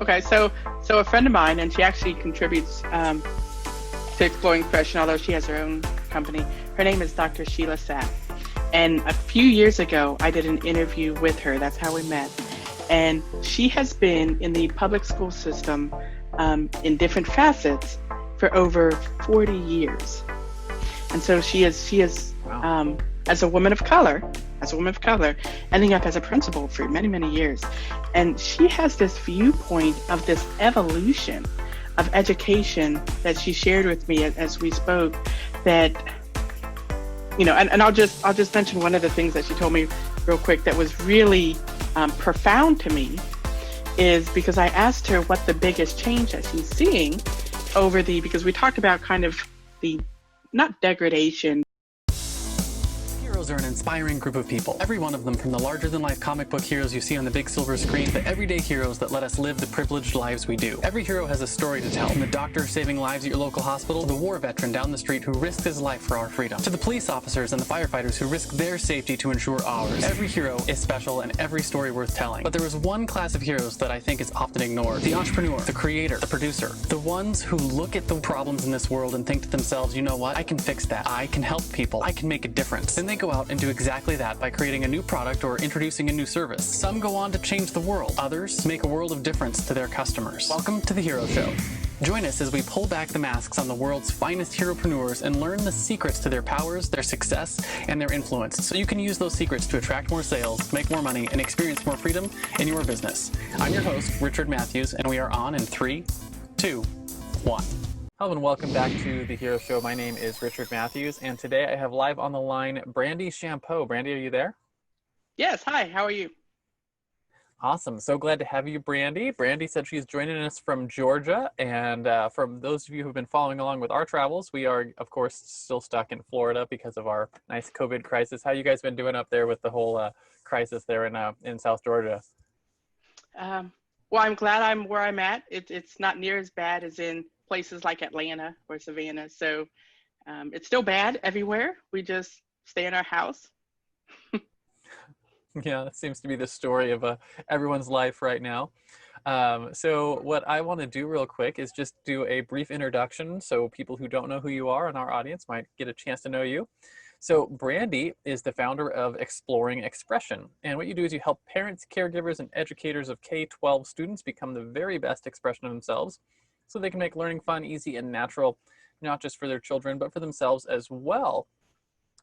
Okay, so a friend of mine, and she actually contributes to Exploring Depression, although she has her own company. Her name is Dr. Sheila Sapp. And a few years ago, I did an interview with her. That's how we met. And she has been in the public school system in different facets for over 40 years. And so she is Wow. as a woman of color, ending up as a principal for many, many years. And she has this viewpoint of this evolution of education that she shared with me as we spoke, that, you know, and I'll just mention one of the things that she told me real quick that was really profound to me, is because I asked her what the biggest change that she's seeing because we talked about kind of the, not degradation. Heroes are an inspiring group of people. Every one of them, from the larger-than-life comic book heroes you see on the big silver screen, to everyday heroes that let us live the privileged lives we do. Every hero has a story to tell. From the doctor saving lives at your local hospital, to the war veteran down the street who risked his life for our freedom, to the police officers and the firefighters who risk their safety to ensure ours. Every hero is special and every story worth telling. But there is one class of heroes that I think is often ignored: the entrepreneur, the creator, the producer. The ones who look at the problems in this world and think to themselves, you know what, I can fix that. I can help people. I can make a difference. Then they go out and do exactly that by creating a new product or introducing a new service. Some go on to change the world. Others make a world of difference to their customers. Welcome to The Hero Show. Join us as we pull back the masks on the world's finest heropreneurs and learn the secrets to their powers, their success, and their influence, so you can use those secrets to attract more sales, make more money, and experience more freedom in your business. I'm your host, Richard Matthews, and we are on in 3, 2, 1. Hello and welcome back to The Hero Show. My name is Richard Matthews, and today I have live on the line Brandy Champeau. Brandy, are you there? Yes, hi, how are you? Awesome. So glad to have you, Brandy. Brandy said she's joining us from Georgia, and from those of you who've been following along with our travels, we are, of course, still stuck in Florida because of our nice COVID crisis. How you guys been doing up there with the whole crisis there in South Georgia? Well, I'm glad I'm where I'm at. It's not near as bad as in places like Atlanta or Savannah. So it's still bad everywhere. We just stay in our house. Yeah, that seems to be the story of everyone's life right now. So what I want to do real quick is just do a brief introduction so people who don't know who you are in our audience might get a chance to know you. So Brandy is the founder of Exploring Expression. And what you do is you help parents, caregivers, and educators of K-12 students become the very best expression of themselves so they can make learning fun, easy, and natural, not just for their children, but for themselves as well.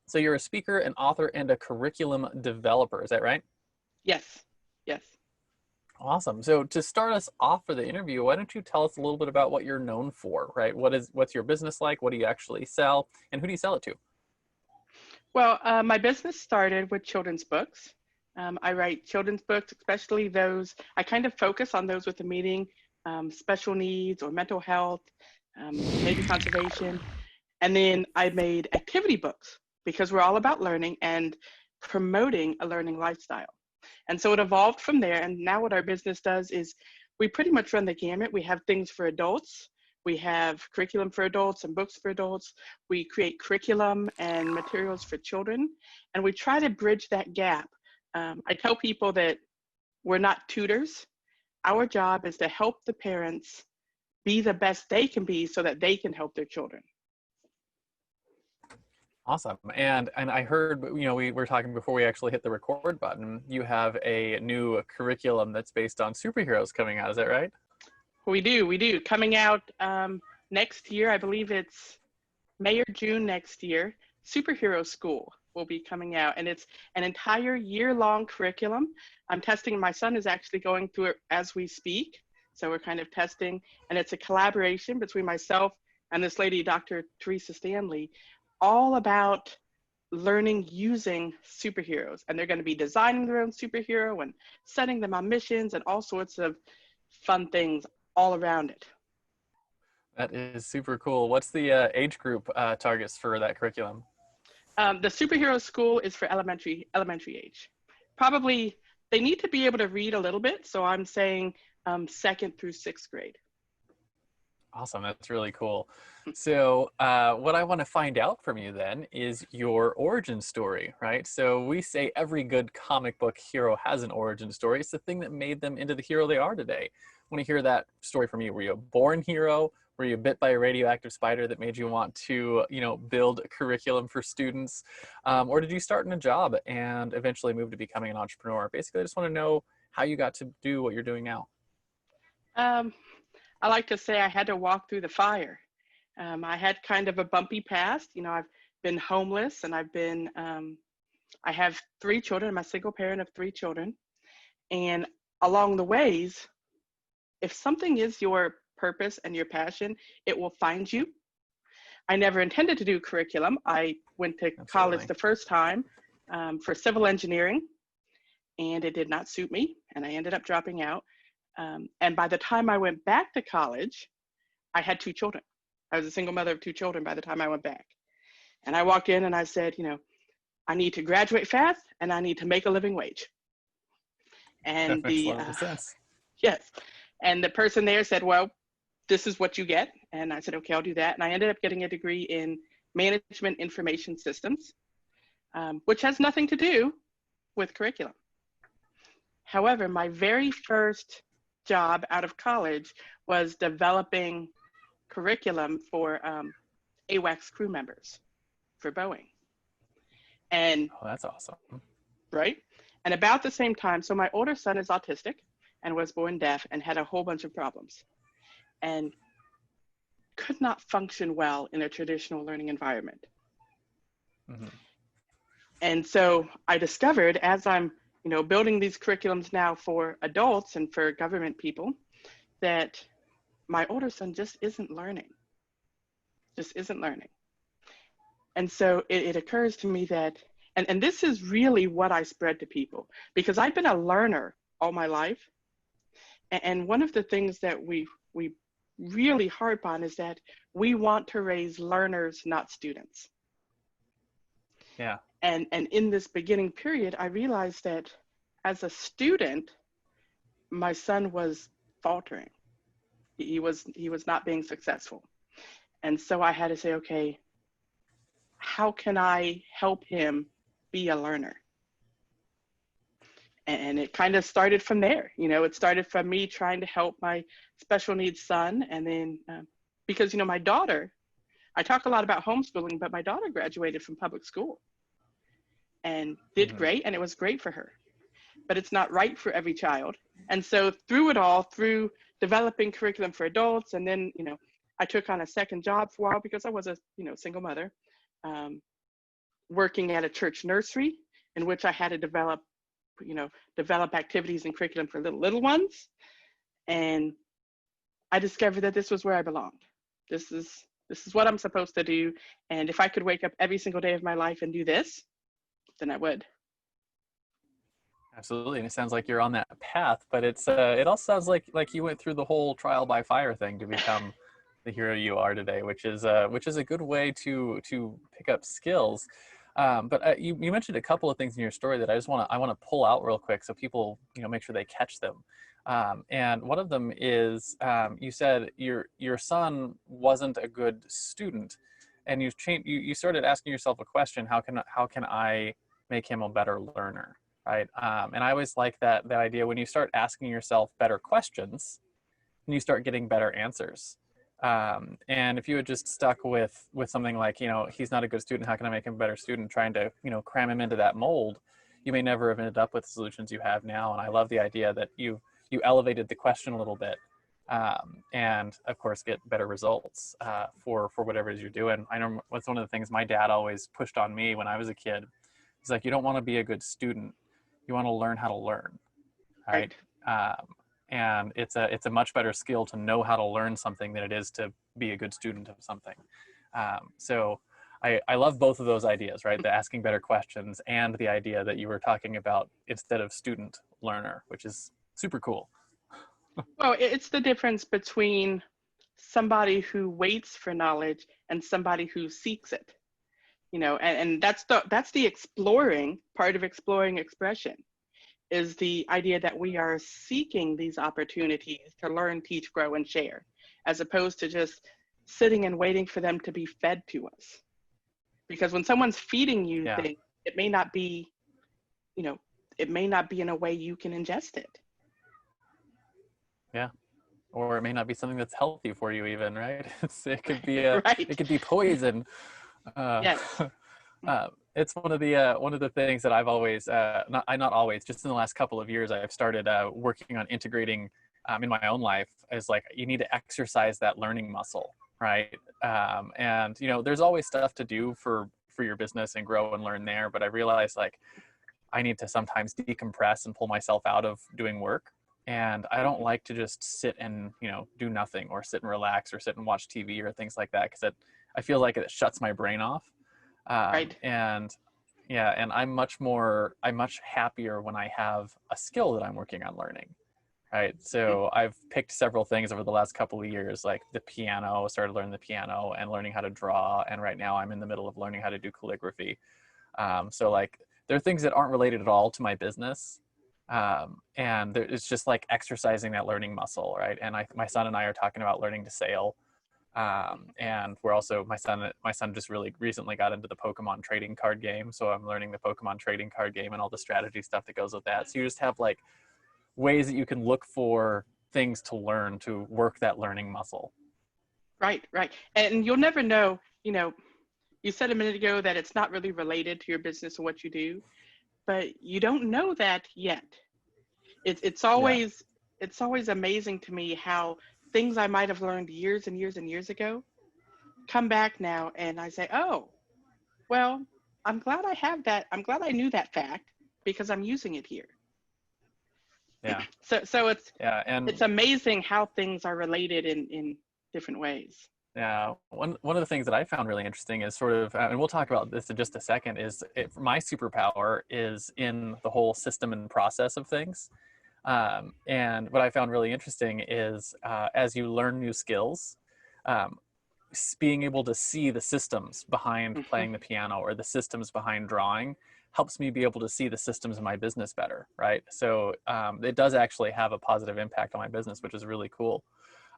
So you're a speaker, an author, and a curriculum developer. Is that right? Yes, yes. Awesome. So to start us off for the interview, why don't you tell us a little bit about what you're known for, right? What's your business like? What do you actually sell? And who do you sell it to? Well, my business started with children's books. I write children's books, especially those, I kind of focus on those with the meaning, special needs or mental health, maybe conservation. And then I made activity books because we're all about learning and promoting a learning lifestyle. And so it evolved from there. And now what our business does is we pretty much run the gamut. We have things for adults. We have curriculum for adults and books for adults. We create curriculum and materials for children. And we try to bridge that gap. I tell people that we're not tutors. Our job is to help the parents be the best they can be so that they can help their children. Awesome. And I heard, you know, we were talking before we actually hit the record button, you have a new curriculum that's based on superheroes coming out. Is that right? We do. Coming out next year, I believe it's May or June next year, Superhero School will be coming out. And it's an entire year-long curriculum. I'm testing, my son is actually going through it as we speak. So we're kind of testing, and it's a collaboration between myself and this lady, Dr. Teresa Stanley, all about learning using superheroes. And they're going to be designing their own superhero and setting them on missions and all sorts of fun things all around it. That is super cool. What's the age group targets for that curriculum? The Superhero School is for elementary age. Probably, they need to be able to read a little bit. So I'm saying 2nd through 6th grade. Awesome. That's really cool. So what I want to find out from you then is your origin story, right? So we say every good comic book hero has an origin story. It's the thing that made them into the hero they are today. want to hear that story from you. Were you a born hero? Were you bit by a radioactive spider that made you want to, build a curriculum for students? Or did you start in a job and eventually move to becoming an entrepreneur? Basically, I just want to know how you got to do what you're doing now. I like to say I had to walk through the fire. I had kind of a bumpy past. I've been homeless, and I have 3 children. I'm a single parent of 3 children. And along the ways, if something is your purpose and your passion, it will find you. I never intended to do curriculum. I went to college the first time for civil engineering, and it did not suit me, and I ended up dropping out. And by the time I went back to college, I had 2 children. I was a single mother of 2 children by the time I went back. And I walked in and I said, I need to graduate fast and I need to make a living wage. And that makes a lot of sense. Yes. And the person there said, well, this is what you get. And I said, okay, I'll do that. And I ended up getting a degree in management information systems, which has nothing to do with curriculum. However, my very first job out of college was developing curriculum for AWACS crew members for Boeing. And that's awesome. Right? And about the same time, so my older son is autistic and was born deaf and had a whole bunch of problems and could not function well in a traditional learning environment. Mm-hmm. And so I discovered, as I'm building these curriculums now for adults and for government people, that my older son just isn't learning. And so it occurs to me that, and this is really what I spread to people, because I've been a learner all my life. And one of the things that we really harp on is that we want to raise learners, not students. Yeah. And in this beginning period, I realized that as a student, my son was faltering. He was not being successful. And so I had to say, okay, how can I help him be a learner? And it kind of started from there. It started from me trying to help my special needs son. And then because, my daughter, I talk a lot about homeschooling, but my daughter graduated from public school and did great. And it was great for her, but it's not right for every child. And so through it all, through developing curriculum for adults, and then, I took on a second job for a while because I was a, single mother, working at a church nursery in which I had to develop activities and curriculum for little ones. And I discovered that this was where I belonged. This is what I'm supposed to do. And if I could wake up every single day of my life and do this, then I would. Absolutely. And it sounds like you're on that path, but it also sounds like you went through the whole trial by fire thing to become the hero you are today, which is a good way to pick up skills. But you mentioned a couple of things in your story that I want to pull out real quick so people make sure they catch them. And one of them is you said your son wasn't a good student, and you started asking yourself a question: how can I make him a better learner? Right. And I always like that idea when you start asking yourself better questions, and you start getting better answers. And if you had just stuck with something like, he's not a good student, how can I make him a better student, trying to, cram him into that mold, you may never have ended up with the solutions you have now. And I love the idea that you elevated the question a little bit, and of course get better results for whatever it is you're doing. I know that's one of the things my dad always pushed on me when I was a kid. He's like, you don't want to be a good student, you want to learn how to learn, right? And it's a much better skill to know how to learn something than it is to be a good student of something. So I love both of those ideas, right? The asking better questions and the idea that you were talking about instead of student learner, which is super cool. Well, it's the difference between somebody who waits for knowledge and somebody who seeks it, and that's the exploring part of exploring expression, is the idea that we are seeking these opportunities to learn, teach, grow, and share, as opposed to just sitting and waiting for them to be fed to us. Because when someone's feeding you things, it may not be, it may not be in a way you can ingest it. Yeah. or it may not be something that's healthy for you even, right? It could be Right. it could be poison. Uh, Yes. it's one of the things that I've always not always, just in the last couple of years I've started working on integrating in my own life, is like you need to exercise that learning muscle, right? And you know, there's always stuff to do for your business and grow and learn there, but I realized like I need to sometimes decompress and pull myself out of doing work. And I don't like to just sit and, you know, do nothing or sit and relax or sit and watch TV or things like that, because I feel like it shuts my brain off. Right. And yeah, and I'm much happier when I have a skill that I'm working on learning. Right. So I've picked several things over the last couple of years, like the piano, started learning the piano and learning how to draw. And right now I'm in the middle of learning how to do calligraphy. So like there are things that aren't related at all to my business. And it's just like exercising that learning muscle, right? And my son and I are talking about learning to sail. And we're also, my son just really recently got into the Pokemon trading card game. So I'm learning the Pokemon trading card game and all the strategy stuff that goes with that. So you just have like ways that you can look for things to learn to work that learning muscle. Right. Right. And you'll never know, you know, you said a minute ago that it's not really related to your business or what you do, but you don't know that yet. It's Yeah. always it's always amazing to me how things I might have learned years and years and years ago come back now and I say, "Oh, well, I'm glad I have that. I'm glad I knew that fact because I'm using it here." Yeah. So Yeah. it's And amazing how things are related in different ways. yeah, one of the things that I found really interesting is sort of, and we'll talk about this in just a second, is my superpower is in the whole system and process of things. And what I found really interesting is as you learn new skills, um, being able to see the systems behind Hmm. playing the piano or the systems behind drawing helps me be able to see the systems in my business better, right? So it does actually have a positive impact on my business, which is really cool.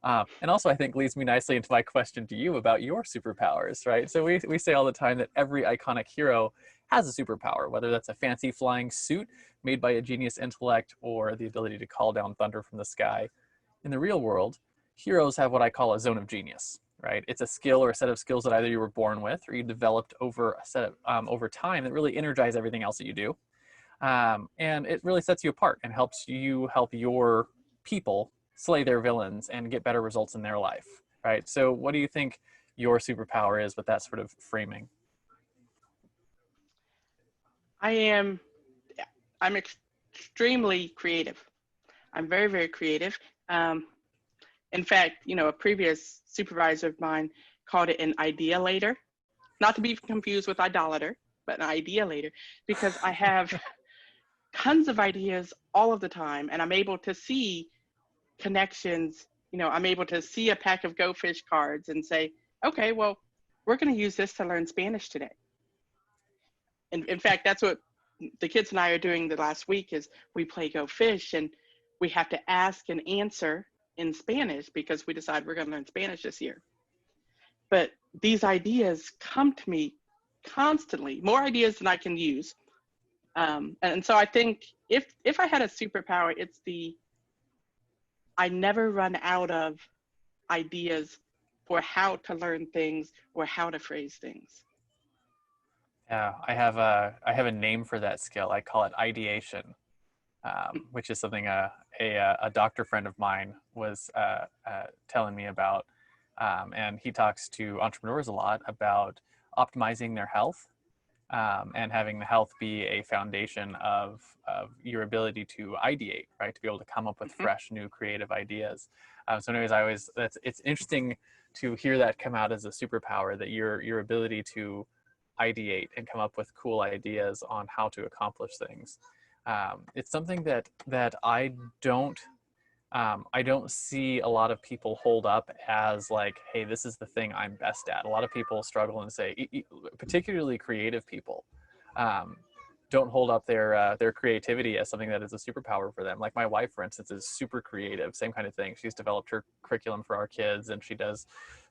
And also, I think leads me nicely into my question to you about your superpowers, right? So we say all the time that every iconic hero has a superpower, whether that's a fancy flying suit made by a genius intellect or the ability to call down thunder from the sky. In the real world, heroes have what I call a zone of genius, right? It's a skill or a set of skills that either you were born with or you developed over a set of over time that really energize everything else that you do. And it really sets you apart and helps you help your people slay their villains and get better results in their life, right? So what do you think your superpower is with that sort of framing? I am I'm extremely creative. I'm very, very creative. Um, in fact, you know, a previous supervisor of mine called it an idea later, not to be confused with idolater, but an idea later, because I have tons of ideas all of the time and I'm able to see connections. You know, I'm able to see a pack of Go Fish cards and say, okay, well, we're going to use this to learn Spanish today. In fact, that's what the kids and I are doing the last week is we play Go Fish and we have to ask and answer in Spanish because we decide we're going to learn Spanish this year. But these ideas come to me constantly, more ideas than I can use. And so I think if I had a superpower, it's the I never run out of ideas for how to learn things or how to phrase things. Yeah, I have a name for that skill. I call it ideation, which is something a doctor friend of mine was telling me about. And he talks to entrepreneurs a lot about optimizing their health and having the health be a foundation of your ability to ideate, right? To be able to come up with Mm-hmm. fresh, new, creative ideas. So, anyways, it's interesting to hear that come out as a superpower, that your ability to ideate and come up with cool ideas on how to accomplish things. It's something that I don't see a lot of people hold up as like, hey, this is the thing I'm best at. A lot of people struggle and say, particularly creative people, um, don't hold up their creativity as something that is a superpower for them. Like my wife, for instance, is super creative, same kind of thing. She's developed her curriculum for our kids and she does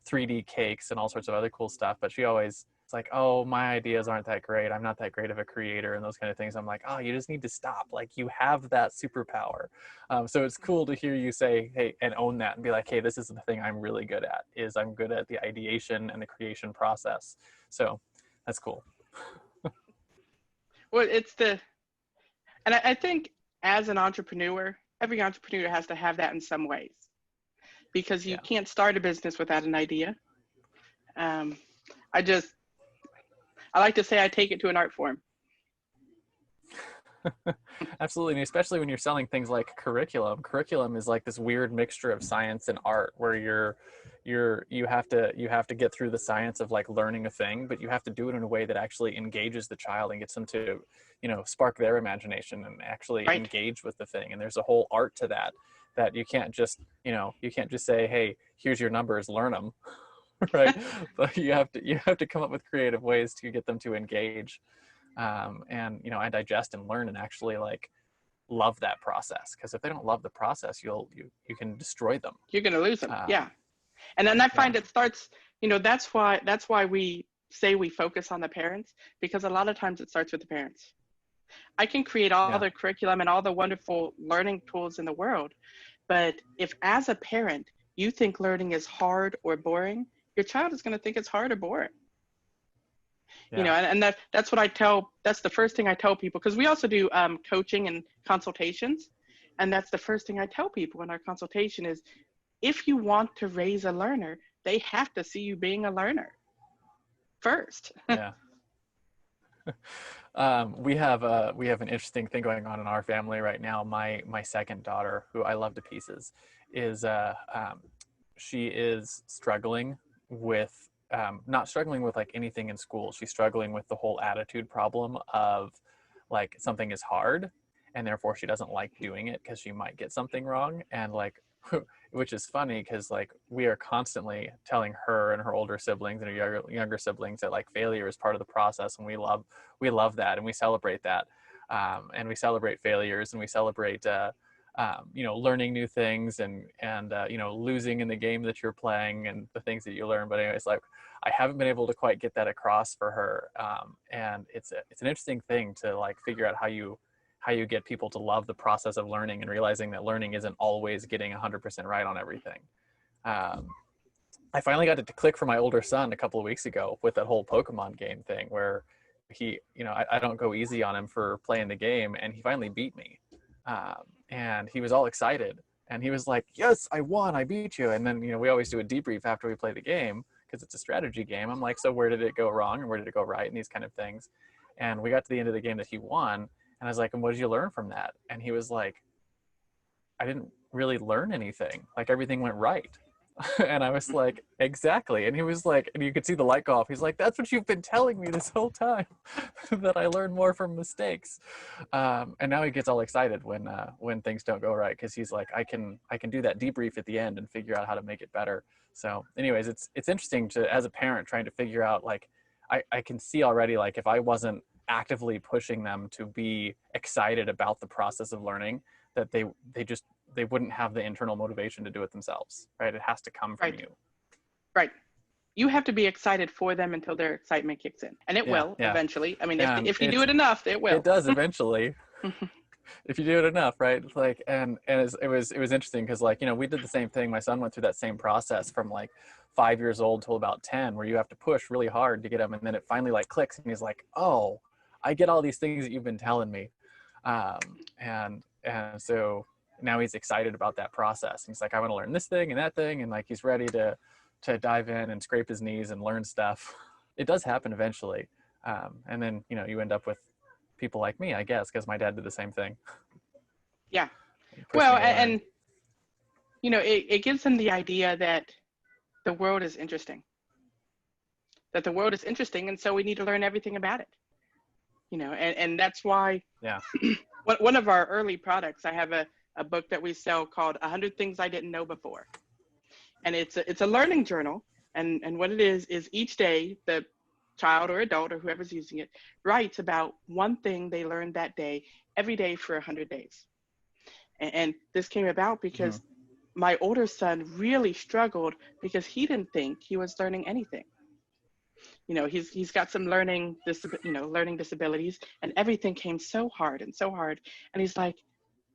3D cakes and all sorts of other cool stuff. But she always it's like, oh, my ideas aren't that great, I'm not that great of a creator, and those kind of things. I'm like, oh, you just need to stop. Like, you have that superpower. So it's cool to hear you say, hey, and own that and be like, hey, this is the thing I'm really good at, is I'm good at the ideation and the creation process. So that's cool. Well, and I think as an entrepreneur, every entrepreneur has to have that in some ways, because you Yeah. can't start a business without an idea. Um, I like to say I take it to an art form. Absolutely, and especially when you're selling things like curriculum is like this weird mixture of science and art, where you have to get through the science of like learning a thing, but you have to do it in a way that actually engages the child and gets them to, spark their imagination and actually Right. engage with the thing. And there's a whole art to that you can't just say, hey, here's your numbers, learn them. Right. But you have to come up with creative ways to get them to engage, and digest and learn and actually like love that process. Because if they don't love the process, you can destroy them. You're going to lose them. Yeah. And then I find it starts, that's why we say we focus on the parents, because a lot of times it starts with the parents. I can create all the curriculum and all the wonderful learning tools in the world, but if as a parent you think learning is hard or boring, your child is going to think it's hard or boring. And that's the first thing I tell people, because we also do coaching and consultations. And that's the first thing I tell people in our consultation is, if you want to raise a learner, they have to see you being a learner first. Yeah. We have an interesting thing going on in our family right now. My second daughter, who I love to pieces, is she is struggling with not struggling with like anything in school. She's struggling with the whole attitude problem of like something is hard and therefore she doesn't like doing it because she might get something wrong. And like, which is funny because like we are constantly telling her and her older siblings and her younger siblings that like failure is part of the process, and we love that, and we celebrate that, and we celebrate failures, and we celebrate learning new things and losing in the game that you're playing and the things that you learn. But anyways, like I haven't been able to quite get that across for her, and it's an interesting thing to like figure out how you get people to love the process of learning and realizing that learning isn't always getting 100% right on everything. I finally got it to click for my older son a couple of weeks ago with that whole Pokemon game thing, where he, I don't go easy on him for playing the game, and he finally beat me. And he was all excited, and he was like, yes, I won, I beat you. And then, we always do a debrief after we play the game because it's a strategy game. I'm like, so where did it go wrong and where did it go right, and these kind of things. And we got to the end of the game that he won, and I was like, and what did you learn from that? And he was like, I didn't really learn anything. Like everything went right. And I was like, exactly. And he was like, and you could see the light go off. He's like, that's what you've been telling me this whole time, that I learn more from mistakes. And now he gets all excited when things don't go right, because he's like, I can do that debrief at the end and figure out how to make it better. So anyways, it's interesting to, as a parent, trying to figure out, like, I can see already, like, if I wasn't actively pushing them to be excited about the process of learning, that they wouldn't have the internal motivation to do it themselves, right? It has to come from you. Right. You have to be excited for them until their excitement kicks in, and it will eventually. I mean, if you do it enough, it will. It does eventually. If you do it enough, right? Like, and it was interesting because, like, we did the same thing. My son went through that same process from like 5 years old till about 10, where you have to push really hard to get him, and then it finally like clicks, and he's like, oh, I get all these things that you've been telling me, and so now he's excited about that process. He's like, I want to learn this thing and that thing, and like he's ready to dive in and scrape his knees and learn stuff. It does happen eventually, and then you end up with people like me, I guess, because my dad did the same thing. Yeah. Well, and it gives them the idea that the world is interesting. That the world is interesting, and so we need to learn everything about it. And that's why. Yeah. One of our early products, I have a book that we sell called 100 Things I Didn't Know Before. And it's a learning journal. And what it is each day, the child or adult or whoever's using it writes about one thing they learned that day, every day for 100 days. And this came about because my older son really struggled because he didn't think he was learning anything. he's got some learning disabilities, and everything came so hard and so hard. And he's like,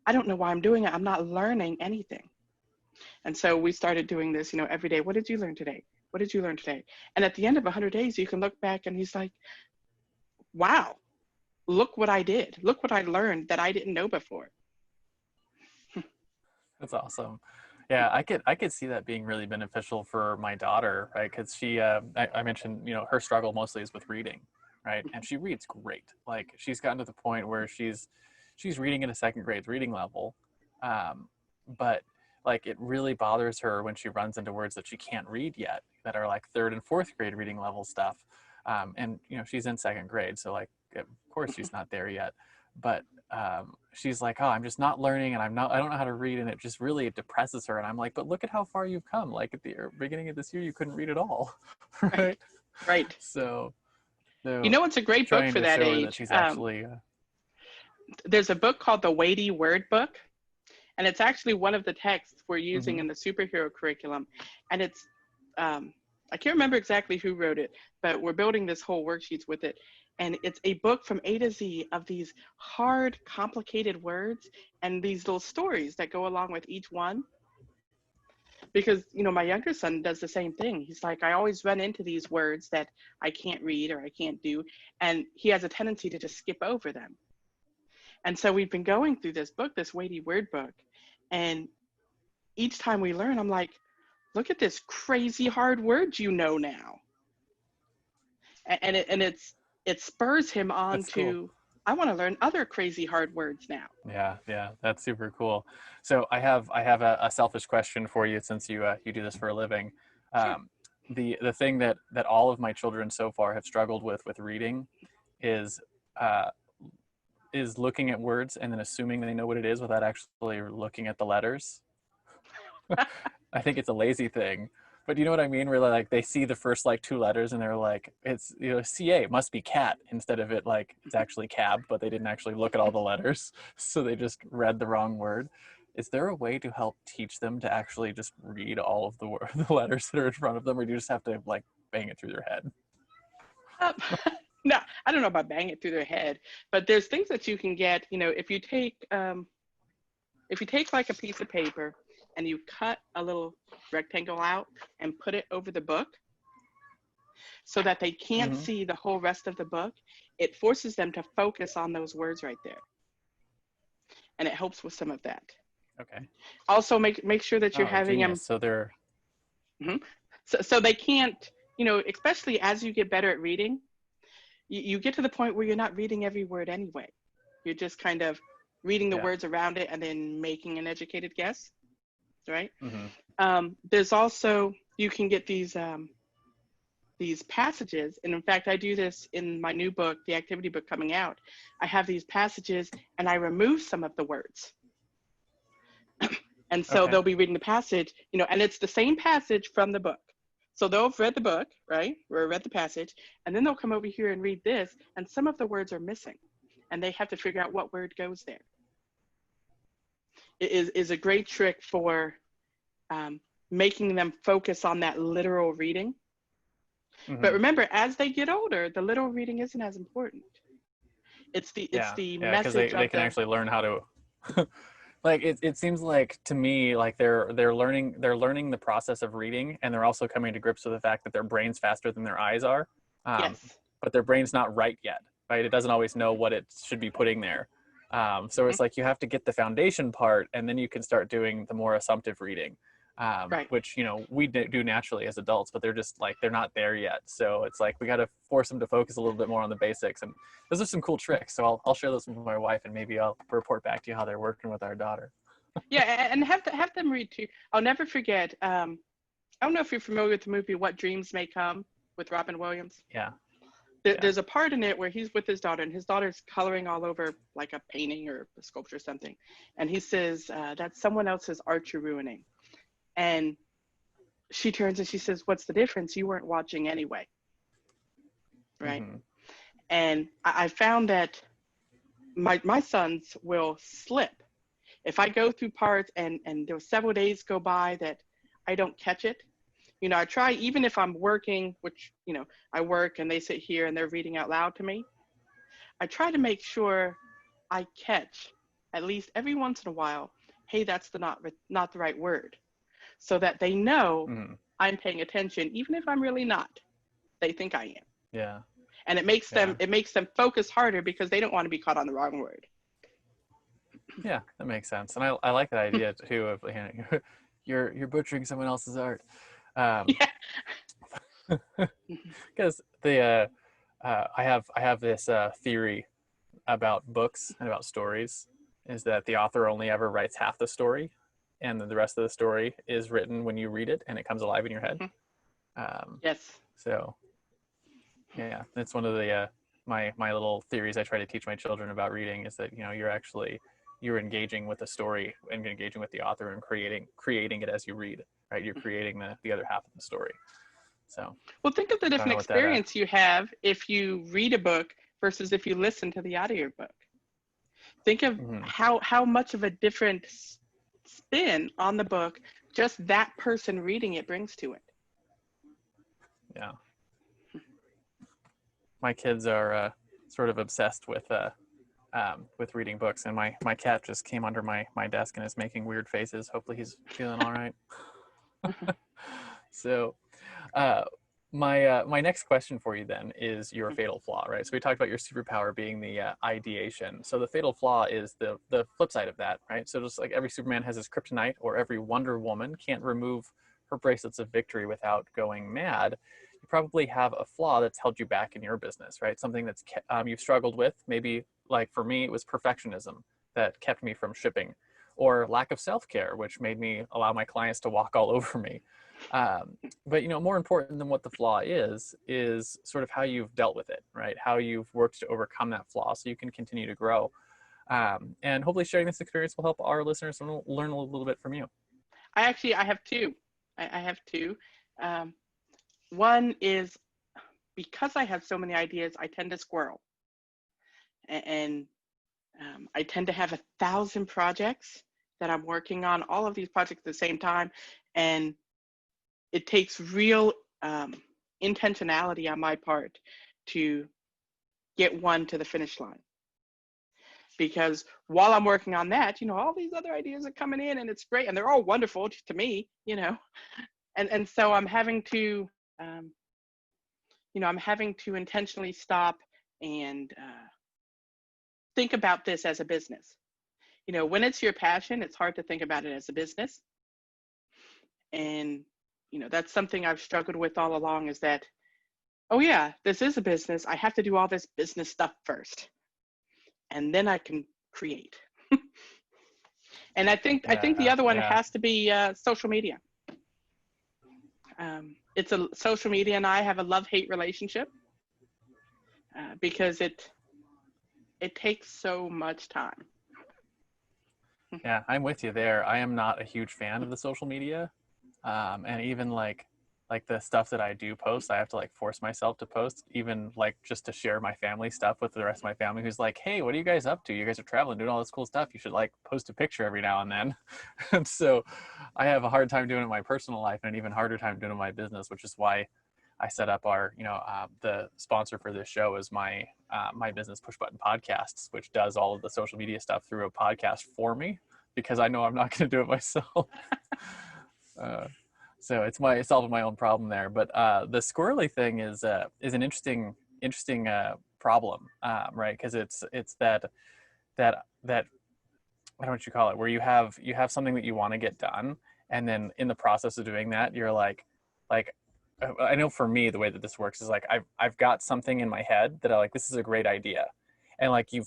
I don't know why I'm doing it. I'm not learning anything. And so we started doing this, every day. What did you learn today? What did you learn today? And at the end of 100 days, you can look back and he's like, wow, look what I did. Look what I learned that I didn't know before. That's awesome. Yeah, I could see that being really beneficial for my daughter, right? Because she, I mentioned, her struggle mostly is with reading, right? And she reads great. Like, she's gotten to the point where she's reading at a second grade reading level, but like, it really bothers her when she runs into words that she can't read yet, that are like third and fourth grade reading level stuff. And she's in second grade, so like, of course she's not there yet, but she's like, oh, I'm just not learning, and I don't know how to read, and it just really depresses her. And I'm like, but look at how far you've come. Like, at the beginning of this year, you couldn't read at all. Right? Right. So it's a great book for that age. That she's actually there's a book called The Weighty Word Book, and it's actually one of the texts we're using in the superhero curriculum. And it's I can't remember exactly who wrote it, but we're building this whole worksheets with it. And it's a book from A to Z of these hard, complicated words and these little stories that go along with each one. Because, my younger son does the same thing. He's like, I always run into these words that I can't read or I can't do. And he has a tendency to just skip over them. And so we've been going through this book, this weighty word book. And each time we learn, I'm like, look at this crazy hard word now. And it spurs him on to, cool. I want to learn other crazy hard words now. Yeah, that's super cool. So I have a selfish question for you, since you do this for a living. Sure. The thing that all of my children so far have struggled with reading is looking at words and then assuming they know what it is without actually looking at the letters. I think it's a lazy thing, but you know what I mean? Where like they see the first like two letters and they're like, it's CA, it must be cat, instead of it like it's actually cab, but they didn't actually look at all the letters, so they just read the wrong word. Is there a way to help teach them to actually just read all of the letters that are in front of them, or do you just have to like bang it through their head? No, I don't know about bang it through their head, but there's things that you can get. If you take like a piece of paper and you cut a little rectangle out and put it over the book so that they can't see the whole rest of the book, it forces them to focus on those words right there. And it helps with some of that. Okay. Also, make sure that you're having genius. So they're... So they can't, especially as you get better at reading, you get to the point where you're not reading every word anyway. You're just kind of reading the words around it and then making an educated guess. Right? There's also, you can get these passages, and in fact I do this in my new book, the activity book coming out. I have these passages and I remove some of the words. And so they'll be reading the passage, and it's the same passage from the book. So they'll have read the book, right, or read the passage, and then they'll come over here and read this, and some of the words are missing, and they have to figure out what word goes there. It is a great trick for making them focus on that literal reading. But remember, as they get older, the literal reading isn't as important. It's the message. Because they can actually learn how to. Like it seems like to me like they're learning the process of reading, and they're also coming to grips with the fact that their brain's faster than their eyes are. Yes. But their brain's not right yet, right? It doesn't always know what it should be putting there. So it's like you have to get the foundation part, and then you can start doing the more assumptive reading, which we do naturally as adults, but they're just like they're not there yet. So it's like we got to force them to focus a little bit more on the basics, and those are some cool tricks. So I'll share those with my wife, and maybe I'll report back to you how they're working with our daughter. Yeah, and have them read too. I'll never forget. I don't know if you're familiar with the movie What Dreams May Come with Robin Williams. Yeah. There's a part in it where he's with his daughter, and his daughter's coloring all over like a painting or a sculpture or something. And he says, that's someone else's art you're ruining. And she turns and she says, what's the difference? You weren't watching anyway. Right? And I found that my sons will slip. If I go through parts and there several days go by that I don't catch it, You know, I try, even if I'm working, which, you know, I work and they sit here and they're reading out loud to me, I try to make sure I catch at least every once in a while, hey, that's not the right word, so that they know I'm paying attention, even if I'm really not. They think I am. Yeah. And it makes them focus harder because they don't want to be caught on the wrong word. Yeah, that makes sense. And I like that idea too of, you know, you're butchering someone else's art. Yeah. Because I have this theory about books and about stories, is that the author only ever writes half the story, and then the rest of the story is written when you read it and it comes alive in your head. Yes. So yeah, that's one of the my little theories I try to teach my children about reading, is that, you know, you're engaging with the story and engaging with the author and creating it as you read, right? You're creating the other half of the story. So, well, think of the different experience you have if you read a book versus if you listen to the audiobook. Think of how much of a different spin on the book just that person reading it brings to it. Yeah. My kids are sort of obsessed with reading books, and my cat just came under my desk and is making weird faces. Hopefully he's feeling all right. So my next question for you then is your fatal flaw, right? So we talked about your superpower being the ideation. So the fatal flaw is the flip side of that, right? So just like every Superman has his kryptonite, or every Wonder Woman can't remove her bracelets of victory without going mad, you probably have a flaw that's held you back in your business, right? Something that's you've struggled with. Maybe, like for me, it was perfectionism that kept me from shipping, or lack of self-care, which made me allow my clients to walk all over me. But, you know, more important than what the flaw is sort of how you've dealt with it, right? How you've worked to overcome that flaw so you can continue to grow. And hopefully sharing this experience will help our listeners learn a little bit from you. I have two. I have two. One is, because I have so many ideas, I tend to squirrel. And I tend to have 1,000 projects that I'm working on, all of these projects at the same time. And it takes real intentionality on my part to get one to the finish line. Because while I'm working on that, you know, all these other ideas are coming in and it's great. And they're all wonderful to me, you know. And so I'm having to, I'm having to intentionally stop and think about this as a business. You know, when it's your passion, it's hard to think about it as a business. And, you know, that's something I've struggled with all along, is that, oh yeah, this is a business. I have to do all this business stuff first, and then I can create. And I think the other one has to be social media. It's a social media, and I have a love-hate relationship because it takes so much time. Yeah, I'm with you there. I am not a huge fan of the social media. And even like the stuff that I do post, I have to like force myself to post, even like just to share my family stuff with the rest of my family, who's like, hey, what are you guys up to? You guys are traveling, doing all this cool stuff. You should like post a picture every now and then. And so I have a hard time doing it in my personal life, and an even harder time doing it in my business, which is why I set up our, the sponsor for this show is my business Push Button Podcasts, which does all of the social media stuff through a podcast for me, because I know I'm not going to do it myself. So it's solving my own problem there. But the squirrely thing is an interesting problem, right? Because it's that I don't know what you call it, where you have something that you want to get done, and then in the process of doing that, you're like I know for me the way that this works is like I've got something in my head that I like, this is a great idea. And like you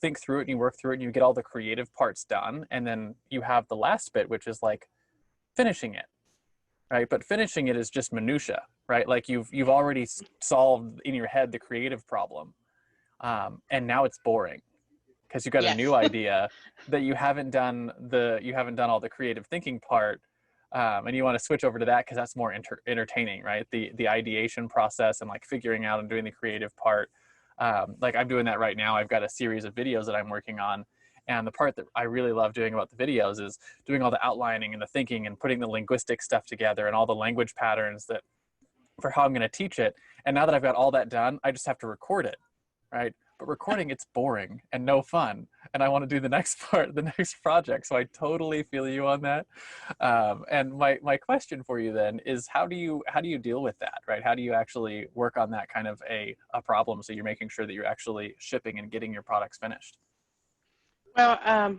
think through it and you work through it and you get all the creative parts done, and then you have the last bit, which is like finishing it, right? But finishing it is just minutia, right? Like you've already solved in your head the creative problem, and now it's boring because you got a new idea that you haven't done all the creative thinking part, and you want to switch over to that because that's more entertaining, right? The ideation process and like figuring out and doing the creative part. Like I'm doing that right now. I've got a series of videos that I'm working on, And the part that I really love doing about the videos is doing all the outlining and the thinking and putting the linguistic stuff together and all the language patterns that for how I'm going to teach it. And now that I've got all that done, I just have to record it, right? But recording, it's boring and no fun. And I want to do the next part, the next project. So I totally feel you on that. And my question for you then is how do you deal with that, right? How do you actually work on that kind of a problem so you're making sure that you're actually shipping and getting your products finished? Well,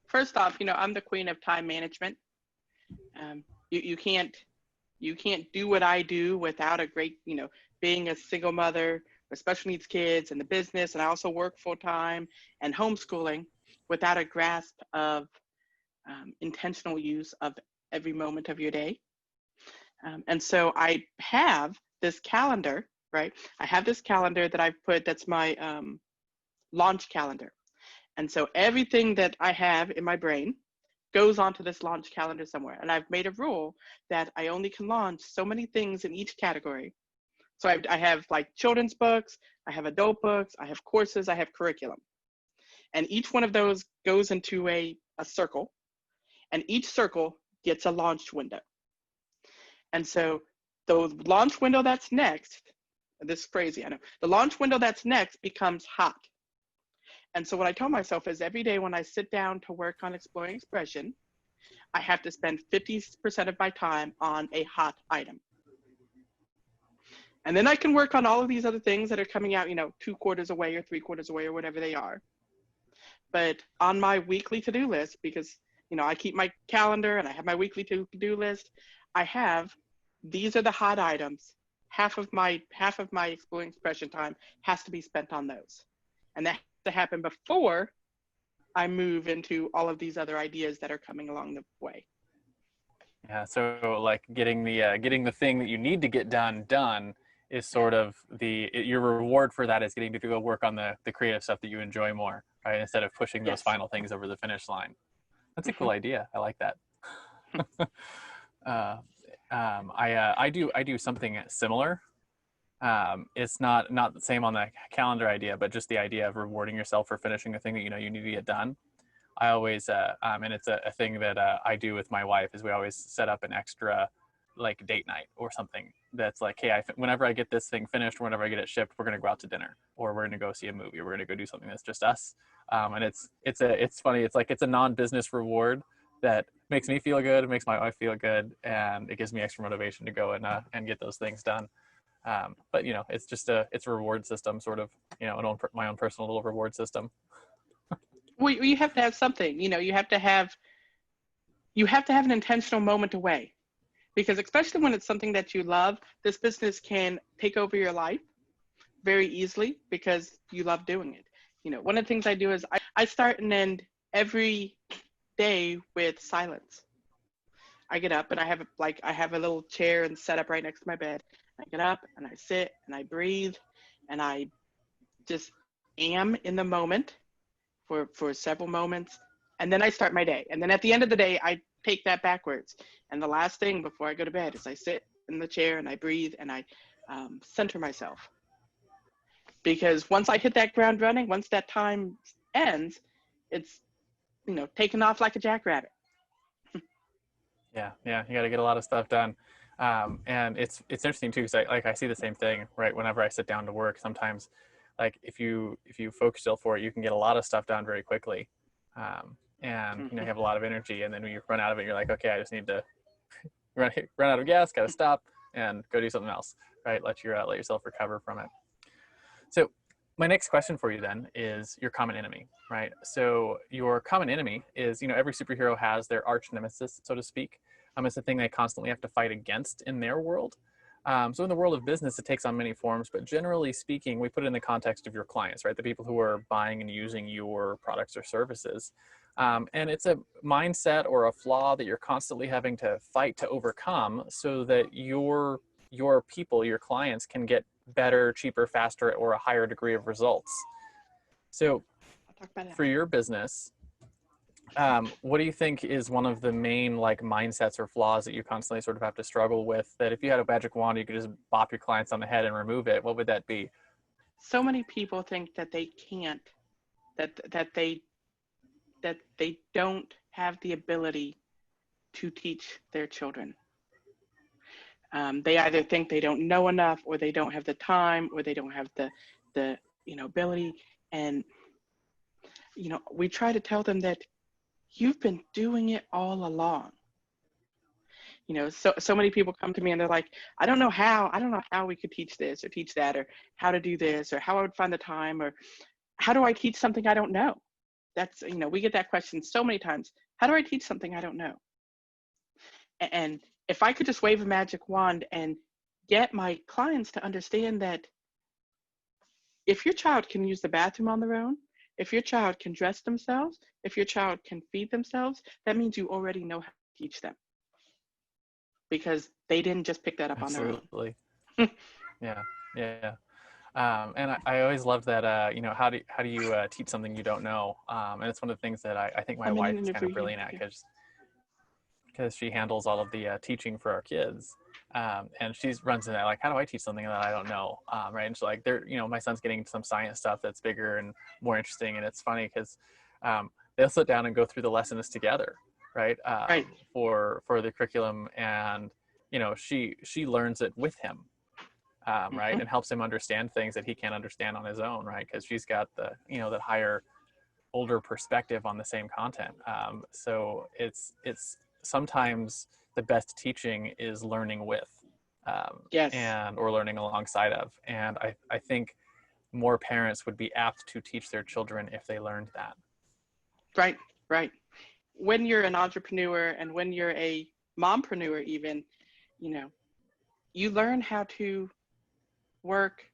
first off, I'm the queen of time management. You can't do what I do without a great, being a single mother with special needs kids and the business, and I also work full time and homeschooling without a grasp of intentional use of every moment of your day. And so I have this calendar, right? I have this calendar that I've put, that's my launch calendar. And so everything that I have in my brain goes onto this launch calendar somewhere. And I've made a rule that I only can launch so many things in each category. So I have like children's books, I have adult books, I have courses, I have curriculum. And each one of those goes into a circle, and each circle gets a launch window. And so the launch window that's next, this is crazy, I know, the launch window that's next becomes hot. And so what I tell myself is every day when I sit down to work on exploring expression, I have to spend 50% of my time on a hot item. And then I can work on all of these other things that are coming out, 2 quarters away or 3 quarters away or whatever they are. But on my weekly to-do list, because, I keep my calendar and I have my weekly to-do list, I have, these are the hot items. Half of my exploring expression time has to be spent on those. And that has to happen before I move into all of these other ideas that are coming along the way. Yeah, so like getting the thing that you need to get done is sort of your reward for that is getting to go work on the creative stuff that you enjoy more, right? Instead of pushing those final things over the finish line. That's a cool idea. I like that. I do something similar. It's not the same on the calendar idea, but just the idea of rewarding yourself for finishing a thing that you need to get done. I always and it's a thing that I do with my wife is we always set up an extra like date night or something that's like, hey, whenever I get this thing finished, or whenever I get it shipped, we're gonna go out to dinner, or we're gonna go see a movie, or we're gonna go do something that's just us. And it's funny. It's like it's a non-business reward that makes me feel good, it makes my wife feel good, and it gives me extra motivation to go and get those things done. But it's just it's a reward system, sort of, my own personal little reward system. Well, you have to have something, you have to have an intentional moment away, because especially when it's something that you love, this business can take over your life very easily because you love doing it. One of the things I do is I start and end every day with silence. I get up and I have a little chair and set up right next to my bed. I get up and I sit and I breathe and I just am in the moment for several moments, and then I start my day. And then at the end of the day, I take that backwards. And the last thing before I go to bed is I sit in the chair and I breathe and I center myself. Because once I hit that ground running, once that time ends, it's, taking off like a jackrabbit. Yeah, you got to get a lot of stuff done. And it's interesting too, because I see the same thing, right? Whenever I sit down to work, sometimes like if you focus still for it, you can get a lot of stuff done very quickly. And you have a lot of energy, and then when you run out of it, you're like, okay, I just need to run out of gas, got to stop and go do something else, right? Let yourself recover from it. So my next question for you then is your common enemy, right? So your common enemy is, every superhero has their arch nemesis, so to speak. It's the thing they constantly have to fight against in their world. So in the world of business, it takes on many forms, but generally speaking, we put it in the context of your clients, right? The people who are buying and using your products or services. And it's a mindset or a flaw that you're constantly having to fight to overcome so that your people, your clients, can get better, cheaper, faster, or a higher degree of results. So for your business, what do you think is one of the main mindsets or flaws that you constantly sort of have to struggle with, that if you had a magic wand, you could just bop your clients on the head and remove it? What would that be? So many people think that they can't, that they that they don't have the ability to teach their children. They either think they don't know enough, or they don't have the time, or they don't have the ability. And we try to tell them that you've been doing it all along. So many people come to me and they're like, I don't know how we could teach this or teach that, or how to do this, or how I would find the time, or how do I teach something I don't know? That's, we get that question so many times. How do I teach something I don't know? And if I could just wave a magic wand and get my clients to understand that if your child can use the bathroom on their own, if your child can dress themselves, if your child can feed themselves, that means you already know how to teach them, because they didn't just pick that up on their own. Absolutely. Yeah. And I always love that, how do you teach something you don't know? And it's one of the things that I think my wife is kind of brilliant at, because she handles all of the teaching for our kids. And she runs in that, like, how do I teach something that I don't know? Right. And so, like, my son's getting some science stuff that's bigger and more interesting. And it's funny because they'll sit down and go through the lessons together. Right. Right. For the curriculum. And, she learns it with him. Right. And helps him understand things that he can't understand on his own. Right. Because she's got the, that higher, older perspective on the same content. So it's sometimes the best teaching is learning with, Yes. or learning alongside of. And I think more parents would be apt to teach their children if they learned that. Right. When you're an entrepreneur, and when you're a mompreneur even, you learn how to work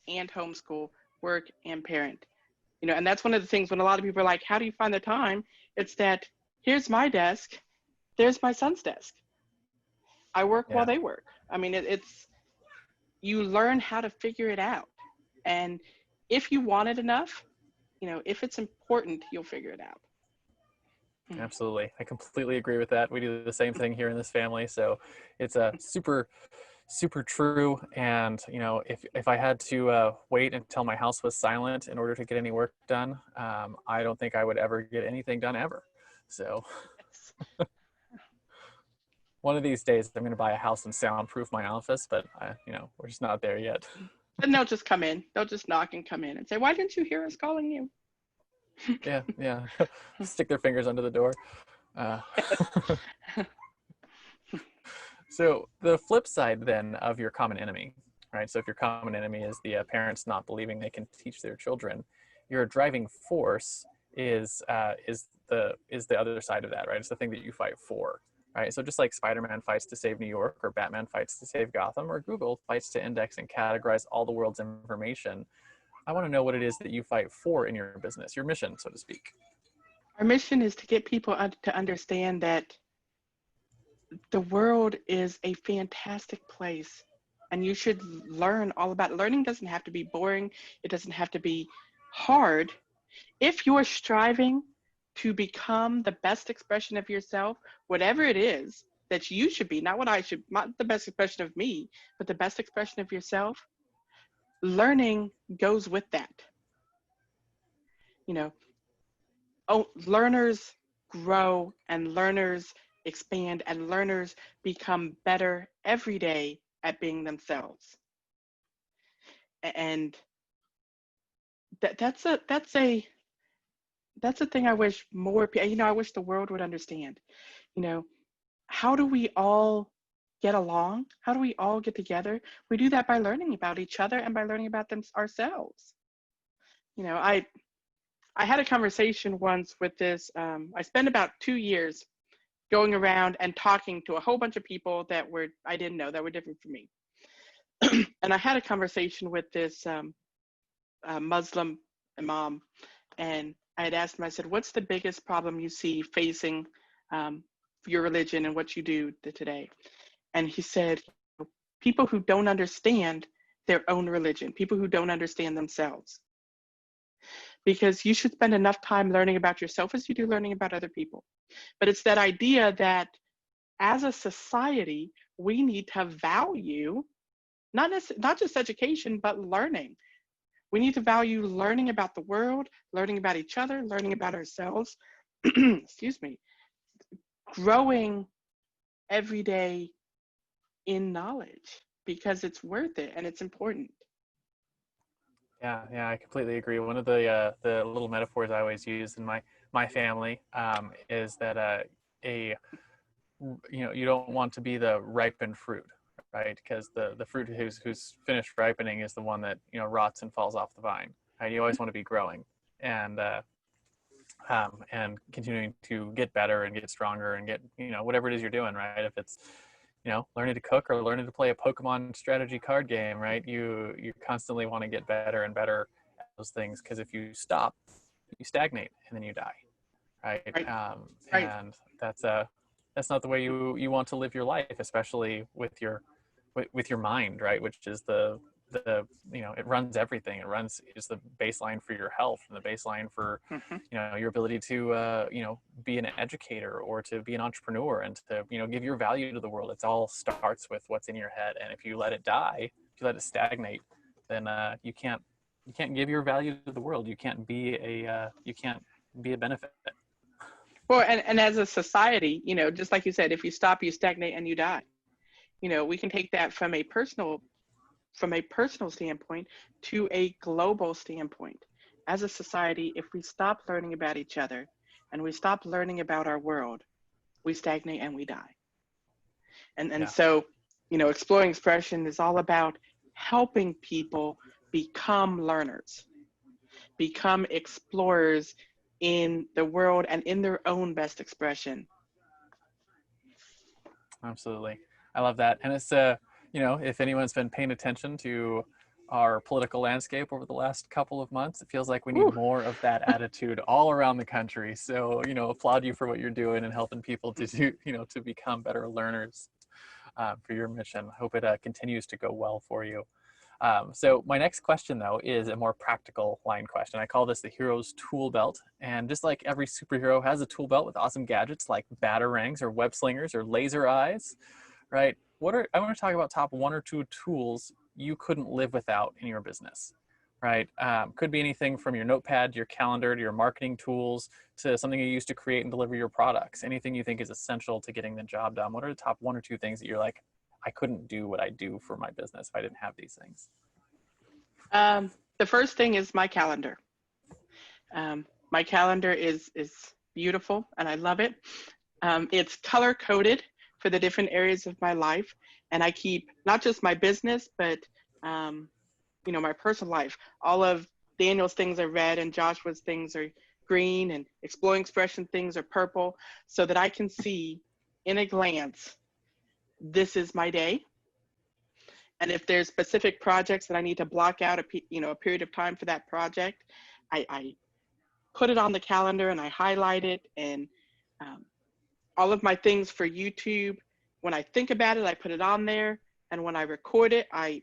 and homeschool, work and parent. And that's one of the things when a lot of people are like, how do you find the time? It's that here's my desk, there's my son's desk. I work while they work. I mean, it's, you learn how to figure it out. And if you want it enough, if it's important, you'll figure it out. Absolutely. I completely agree with that. We do the same thing here in this family. So it's a super true. And, if I had to wait until my house was silent in order to get any work done, I don't think I would ever get anything done ever. So one of these days I'm going to buy a house and soundproof my office, but we're just not there yet. And they'll just come in. They'll just knock and come in and say, why didn't you hear us calling you? Yeah. Stick their fingers under the door. So the flip side then of your common enemy, right? So if your common enemy is the parents not believing they can teach their children, your driving force is the other side of that, right? It's the thing that you fight for, right? So just like Spider-Man fights to save New York, or Batman fights to save Gotham, or Google fights to index and categorize all the world's information, I want to know what it is that you fight for in your business, your mission, so to speak. Our mission is to get people to understand that the world is a fantastic place, and you should learn all about it. Learning doesn't have to be boring. It doesn't have to be hard. If you're striving to become the best expression of yourself, whatever it is that you should be, not the best expression of me, but the best expression of yourself, learning goes with that. Learners grow, and learners expand, and learners become better every day at being themselves. And that's a thing I wish more people, I wish the world would understand. How do we all get along? How do we all get together? We do that by learning about each other and by learning about ourselves. I had a conversation once with this, I spent about 2 years going around and talking to a whole bunch of people that I didn't know, that were different from me. And I had a conversation with this Muslim imam, and I had asked him, I said, what's the biggest problem you see facing your religion and what you do today? And he said, people who don't understand their own religion, people who don't understand themselves. Because you should spend enough time learning about yourself as you do learning about other people. But it's that idea that as a society, we need to value not just education, but learning. We need to value learning about the world, learning about each other, learning about ourselves, excuse me, growing every day in knowledge because it's worth it and it's important. Yeah, I completely agree. One of the little metaphors I always use in my family is that you don't want to be the ripened fruit, right? Because the fruit who's finished ripening is the one that rots and falls off the vine. Right? You always want to be growing and continuing to get better and get stronger and get whatever it is you're doing, right? If it's learning to cook or learning to play a Pokemon strategy card game, right? You constantly want to get better and better at those things, because if you stop, you stagnate and then you die, right? Right. Right. And that's not the way you want to live your life, especially with your mind, right? Which is the it runs everything. Is the baseline for your health and the baseline for Mm-hmm. your ability to be an educator or to be an entrepreneur and to give your value to the world. It all starts with what's in your head, and if you let it die, if you let it stagnate, then you can't give your value to the world. You can't be a benefit. Well, and as a society, just like you said, if you stop, you stagnate and you die. We can take that from a personal standpoint to a global standpoint. As a society, if we stop learning about each other and we stop learning about our world, we stagnate and we die. And so, exploring expression is all about helping people become learners, become explorers in the world and in their own best expression. Absolutely. I love that. And it's, if anyone's been paying attention to our political landscape over the last couple of months, it feels like we need more of that attitude all around the country. So, applaud you for what you're doing and helping people to do, to become better learners for your mission. I hope it continues to go well for you. So my next question, though, is a more practical line question. I call this the hero's tool belt. And just like every superhero has a tool belt with awesome gadgets like batarangs or web slingers or laser eyes, right? I want to talk about top 1 or 2 tools you couldn't live without in your business, right? Could be anything from your notepad, to your calendar, to your marketing tools, to something you use to create and deliver your products. Anything you think is essential to getting the job done. What are the top 1 or 2 things that you're like, I couldn't do what I do for my business if I didn't have these things? The first thing is my calendar. My calendar is beautiful and I love it. It's color coded for the different areas of my life, and I keep not just my business, but my personal life. All of Daniel's things are red and Joshua's things are green, and Exploring Expression things are purple, so that I can see in a glance, this is my day. And if there's specific projects that I need to block out a period of time for that project, I put it on the calendar and I highlight it. And all of my things for YouTube, when I think about it, I put it on there. And when I record it, I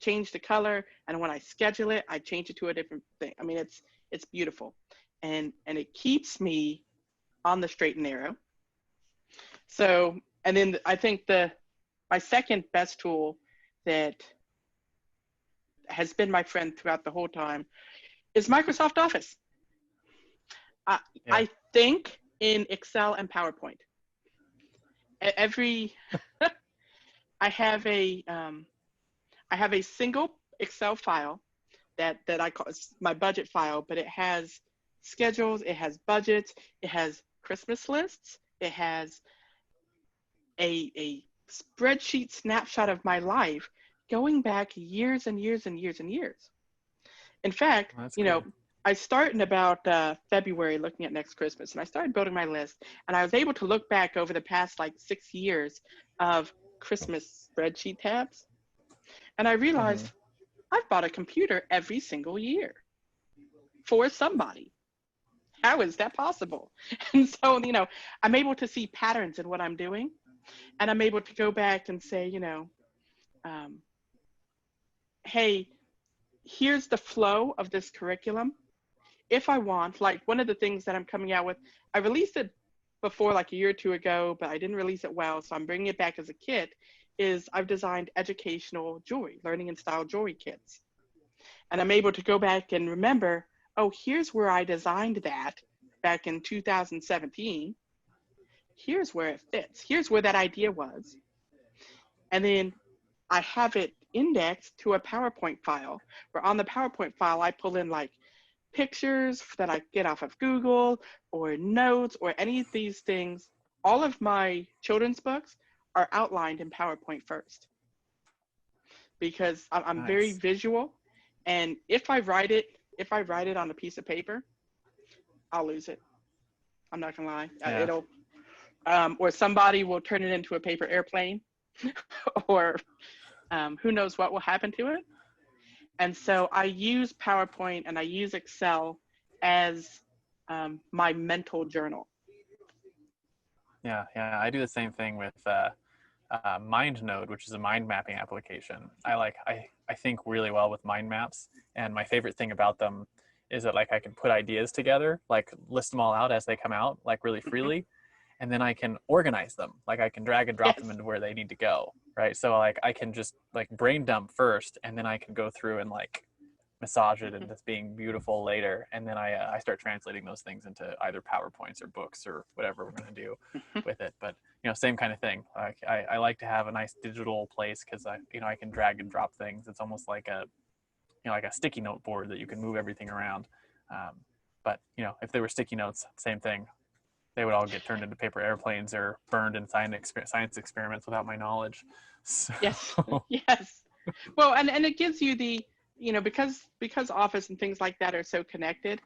change the color. And when I schedule it, I change it to a different thing. I mean, it's beautiful. And it keeps me on the straight and narrow. So, and then I think my second best tool that has been my friend throughout the whole time is Microsoft Office. I think in Excel and PowerPoint. I have a single Excel file that I call my budget file, but it has schedules, it has budgets, it has Christmas lists, it has a spreadsheet snapshot of my life going back years and years and years and years. In fact, cool. I start in about February looking at next Christmas, and I started building my list, and I was able to look back over the past 6 years of Christmas spreadsheet tabs, and I realized I've bought a computer every single year for somebody. How is that possible? And so, I'm able to see patterns in what I'm doing, and I'm able to go back and say, hey, here's the flow of this curriculum. If I want, one of the things that I'm coming out with, I released it before a year or 2 ago, but I didn't release it well, so I'm bringing it back as a kit, is I've designed educational jewelry, learning and style jewelry kits. And I'm able to go back and remember, oh, here's where I designed that back in 2017. Here's where it fits. Here's where that idea was. And then I have it indexed to a PowerPoint file, where on the PowerPoint file, I pull in like pictures that I get off of Google or notes or any of these things. All of my children's books are outlined in PowerPoint first, because I'm very visual. And if I write it on a piece of paper, I'll lose it. I'm not gonna lie. Yeah. It'll, or somebody will turn it into a paper airplane, or who knows what will happen to it. And so I use PowerPoint and I use Excel as my mental journal. Yeah, I do the same thing with MindNode, which is a mind mapping application. I think really well with mind maps, and my favorite thing about them is that like I can put ideas together, like list them all out as they come out, like really freely, and then I can organize them. Like I can drag and drop them into where they need to go, right? So like I can just like brain dump first, and then I can go through and like massage it into being beautiful later, and then I start translating those things into either PowerPoints or books or whatever we're going to do with it. But you know, same kind of thing. Like I like to have a nice digital place, because I can drag and drop things. It's almost like a sticky note board that you can move everything around. But you know, if they were sticky notes, same thing. They would all get turned into paper airplanes or burned in science experiments without my knowledge. So. Yes. Yes. Well, and it gives you the, you know, because Office and things like that are so connected,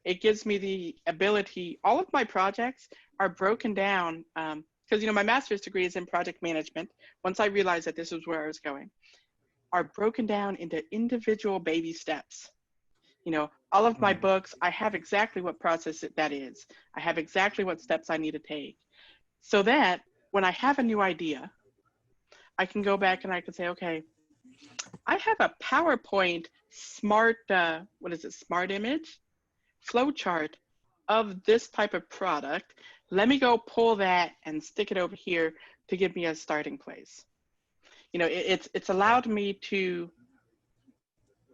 it gives me the ability. All of my projects are broken down, because, you know, my master's degree is in project management. Once I realized that this was where I was going, are broken down into individual baby steps. You know, all of my books, I have exactly what process that is. I have exactly what steps I need to take, so that when I have a new idea, I can go back and I can say, okay, I have a PowerPoint smart image flowchart of this type of product. Let me go pull that and stick it over here to give me a starting place. You know, it's allowed me to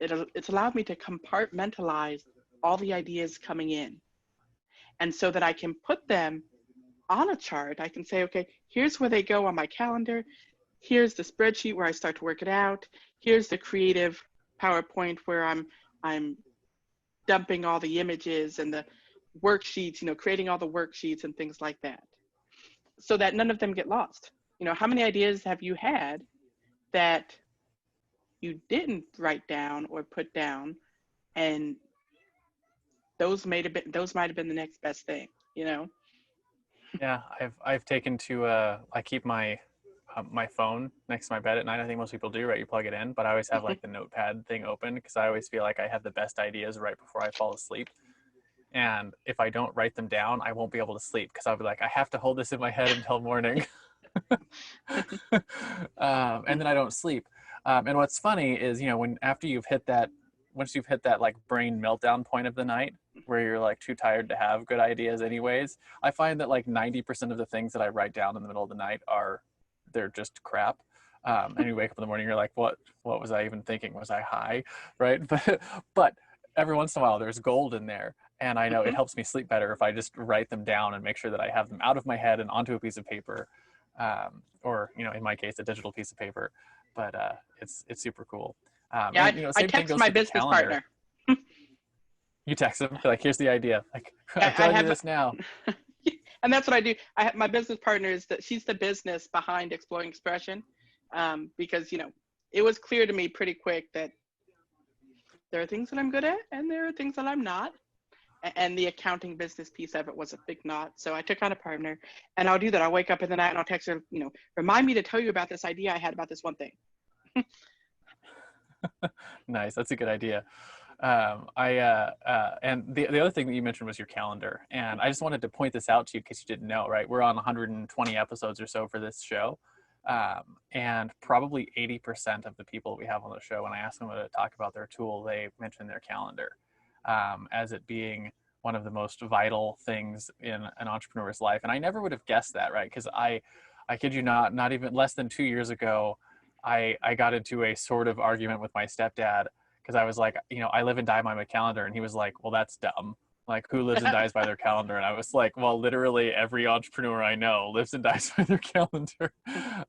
compartmentalize all the ideas coming in, and so that I can put them on a chart. I can say, okay, here's where they go on my calendar. Here's the spreadsheet where I start to work it out. Here's the creative PowerPoint where I'm dumping all the images and the worksheets, you know, creating all the worksheets and things like that, so that none of them get lost. You know, how many ideas have you had that you didn't write down or put down, and those might have been the next best thing, you know? Yeah, I've taken to I keep my phone next to my bed at night. I think most people do, right? You plug it in, but I always have like the notepad thing open, because I always feel like I have the best ideas right before I fall asleep. And if I don't write them down, I won't be able to sleep, because I'll be like, I have to hold this in my head until morning. And then I don't sleep. And what's funny is, you know, once you've hit that like brain meltdown point of the night, where you're like too tired to have good ideas anyways, I find that like 90% of the things that I write down in the middle of the night they're just crap. And you wake up in the morning, you're like, what was I even thinking? Was I high? Right? But every once in a while there's gold in there. And I know it helps me sleep better if I just write them down and make sure that I have them out of my head and onto a piece of paper, or, you know, in my case, a digital piece of paper. But it's super cool. Yeah, and, you know, I text my business partner. You text them, like, here's the idea. Like, I'm telling you this now. And that's what I do. I have my business partner she's the business behind Exploring Expression, because, you know, it was clear to me pretty quick that there are things that I'm good at and there are things that I'm not. And the accounting business piece of it was a big knot. So I took on a partner, and I'll do that. I'll wake up in the night and I'll text her, you know, remind me to tell you about this idea I had about this one thing. Nice. That's a good idea. And the other thing that you mentioned was your calendar. And I just wanted to point this out to you in case you didn't know, right? We're on 120 episodes or so for this show. And probably 80% of the people we have on the show, when I ask them to talk about their tool, they mention their calendar, as it being one of the most vital things in an entrepreneur's life. And I never would have guessed that, right? Because I kid you not even less than 2 years ago, I got into a sort of argument with my stepdad, because I was like, you know, I live and die by my calendar. And he was like, well, that's dumb. like who lives and dies by their calendar. And I was like, well, literally every entrepreneur I know lives and dies by their calendar.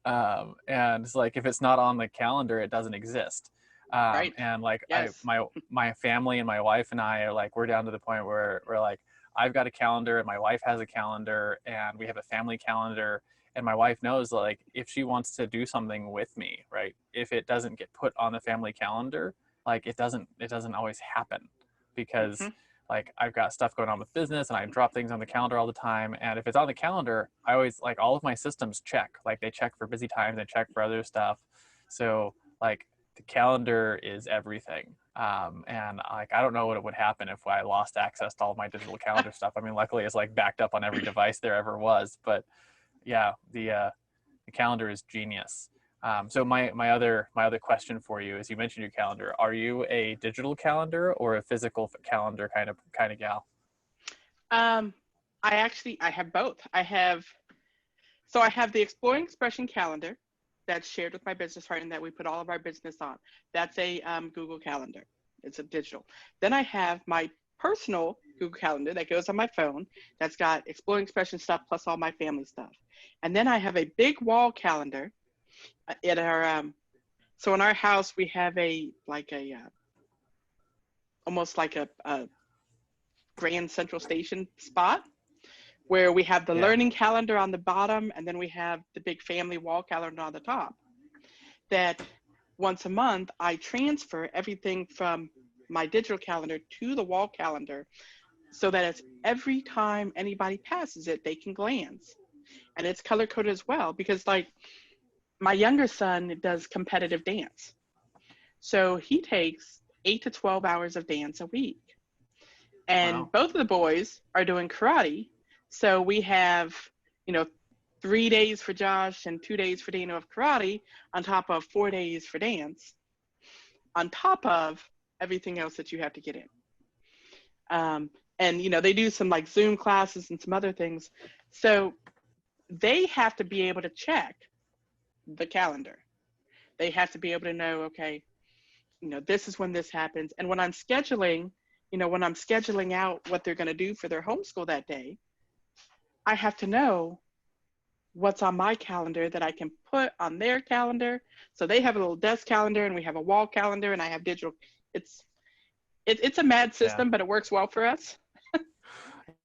And it's like, if it's not on the calendar, it doesn't exist. Right. And like Yes. my family and my wife and I are like, we're down to the point where we're like, I've got a calendar and my wife has a calendar and we have a family calendar. And my wife knows, like, if she wants to do something with me, right, if it doesn't get put on the family calendar, like it doesn't always happen, because Hmm. like I've got stuff going on with business and I drop things on the calendar all the time. And if it's on the calendar, I always, like, all of my systems check, like they check for busy times, they check for other stuff. So like the calendar is everything. And like, I don't know what would happen if I lost access to all of my digital calendar stuff. I mean, luckily it's like backed up on every device there ever was, but yeah, the calendar is genius. So my other question for you is, you mentioned your calendar. Are you a digital calendar or a physical calendar kind of gal? Um, I have both. I have the Exploring Expression calendar that's shared with my business partner that we put all of our business on. That's a Google Calendar. It's a digital. Then I have my personal Google Calendar that goes on my phone that's got Exploring Expression stuff plus all my family stuff. And then I have a big wall calendar at our so in our house we have a like a almost like a Grand Central Station spot where we have the Yeah. learning calendar on the bottom and then we have the big family wall calendar on the top. That once a month I transfer everything from my digital calendar to the wall calendar so that it's every time anybody passes it, they can glance. And it's color coded as well because, like, my younger son does competitive dance. So he takes 8 to 12 hours of dance a week. And Wow. both of the boys are doing karate. So we have, you know, 3 days for Josh and 2 days for Dana of karate on top of 4 days for dance, on top of everything else that you have to get in. And, they do some like Zoom classes and some other things. So they have to be able to check the calendar. They have to be able to know, okay, this is when this happens. And when I'm scheduling out what they're going to do for their homeschool that day, I have to know what's on my calendar that I can put on their calendar. So they have a little desk calendar and we have a wall calendar and I have digital. It's a mad Yeah. system, but it works well for us.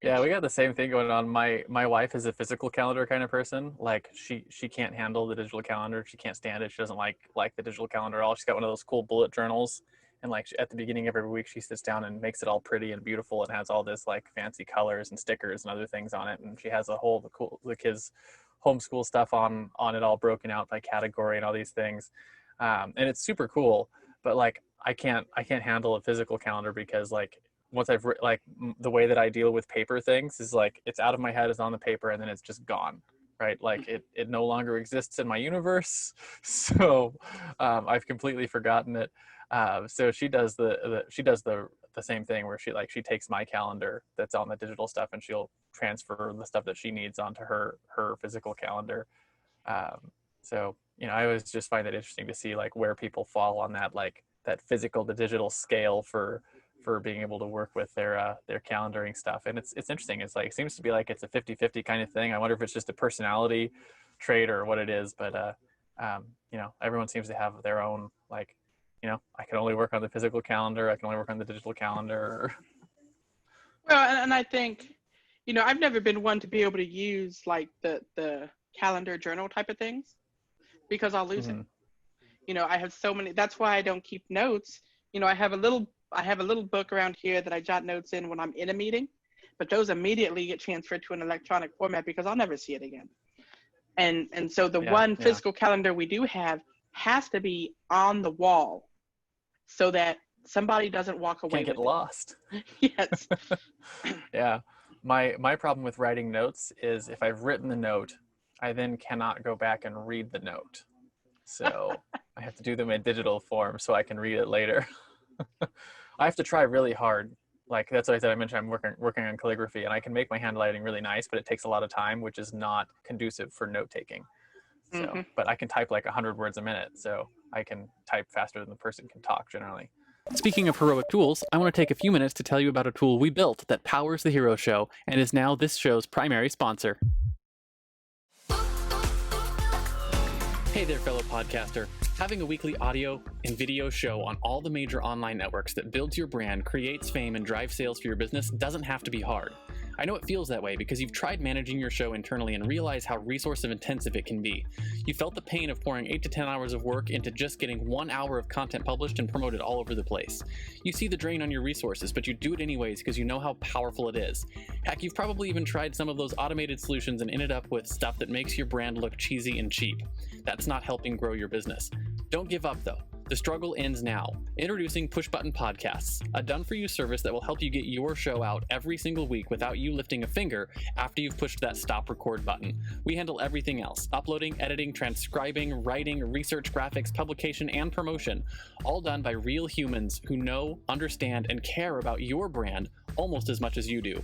Yeah, we got the same thing going on. My wife is a physical calendar kind of person. Like she can't handle the digital calendar. She can't stand it. She doesn't like the digital calendar at all. She's got one of those cool bullet journals, and like at the beginning of every week she sits down and makes it all pretty and beautiful and has all this like fancy colors and stickers and other things on it. And she has the kids homeschool stuff on it, all broken out by category and all these things. And it's super cool. But like I can't handle a physical calendar because like once the way that I deal with paper things is like it's out of my head, it's on the paper, and then it's just gone, right? Like it no longer exists in my universe. So I've completely forgotten it. So she does the same thing where she takes my calendar that's on the digital stuff and she'll transfer the stuff that she needs onto her physical calendar. So I always just find it interesting to see like where people fall on that, like that physical to digital scale for being able to work with their calendaring stuff. And it's interesting. It's like, it seems to be like it's a 50-50 kind of thing. I wonder if it's just a personality trait or what it is, but everyone seems to have their own, like, I can only work on the physical calendar. I can only work on the digital calendar. Well, and I think, I've never been one to be able to use like the calendar journal type of things because I'll lose it. Mm-hmm. I have so many. That's why I don't keep notes. I have a little book around here that I jot notes in when I'm in a meeting, but those immediately get transferred to an electronic format because I'll never see it again. And so the Yeah, one yeah. physical calendar we do have has to be on the wall so that somebody doesn't walk away Can't get with it. lost. Yes. Yeah. My problem with writing notes is if I've written the note, I then cannot go back and read the note. So I have to do them in digital form so I can read it later. I have to try really hard. Like that's what I said. I mentioned I'm working on calligraphy, and I can make my handwriting really nice, but it takes a lot of time, which is not conducive for note taking. So, Mm-hmm. but I can type like 100 words a minute, so I can type faster than the person can talk generally. Speaking of heroic tools, I want to take a few minutes to tell you about a tool we built that powers the Hero Show and is now this show's primary sponsor. Hey there, fellow podcaster. Having a weekly audio and video show on all the major online networks that builds your brand, creates fame, and drives sales for your business doesn't have to be hard. I know it feels that way because you've tried managing your show internally and realize how resource intensive it can be. You felt the pain of pouring 8 to 10 hours of work into just getting 1 hour of content published and promoted all over the place. You see the drain on your resources, but you do it anyways because you know how powerful it is. Heck, you've probably even tried some of those automated solutions and ended up with stuff that makes your brand look cheesy and cheap. That's not helping grow your business. Don't give up though. The struggle ends now. Introducing Push Button Podcasts, a done-for-you service that will help you get your show out every single week without you lifting a finger after you've pushed that stop record button. We handle everything else: uploading, editing, transcribing, writing, research, graphics, publication, and promotion, all done by real humans who know, understand, and care about your brand almost as much as you do.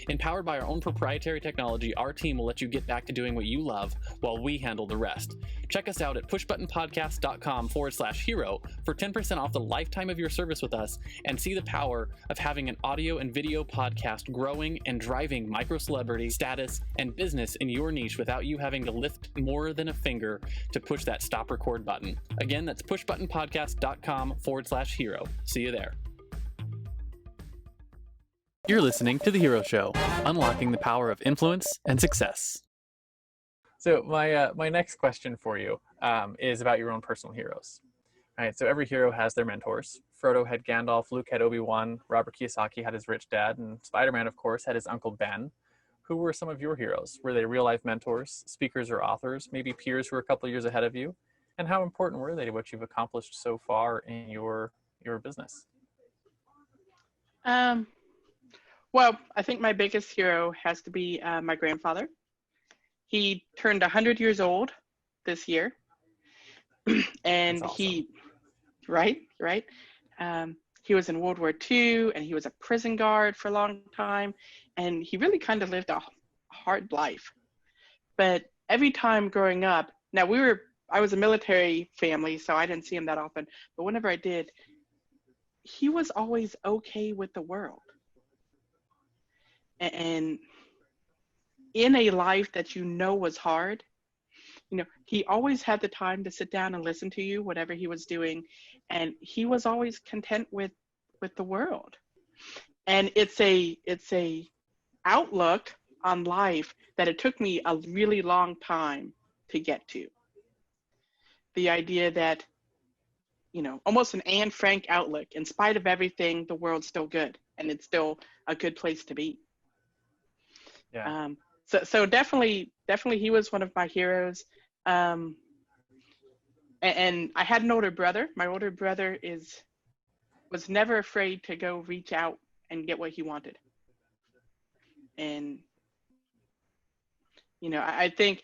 Empowered by our own proprietary technology, our team will let you get back to doing what you love while we handle the rest. Check us out at pushbuttonpodcast.com/hero for 10% off the lifetime of your service with us and see the power of having an audio and video podcast growing and driving micro celebrity status and business in your niche without you having to lift more than a finger to push that stop record button. Again, that's pushbuttonpodcast.com/hero. See you there. You're listening to The Hero Show, unlocking the power of influence and success. So my next question for you is about your own personal heroes. All right, so every hero has their mentors. Frodo had Gandalf, Luke had Obi-Wan, Robert Kiyosaki had his rich dad, and Spider-Man, of course, had his Uncle Ben. Who were some of your heroes? Were they real-life mentors, speakers or authors, maybe peers who were a couple of years ahead of you? And how important were they to what you've accomplished so far in your business? Well, I think my biggest hero has to be my grandfather. He turned 100 years old this year. And That's awesome. He was in World War II, and he was a prison guard for a long time. And he really kind of lived a hard life. But every time growing up, now I was a military family, so I didn't see him that often. But whenever I did, he was always okay with the world. And in a life that was hard, he always had the time to sit down and listen to you, whatever he was doing. And he was always content with the world. And it's a outlook on life that it took me a really long time to get to. The idea that, almost an Anne Frank outlook. In spite of everything, the world's still good, and it's still a good place to be. Yeah. So definitely he was one of my heroes. And I had an older brother. My older brother was never afraid to go reach out and get what he wanted. And I think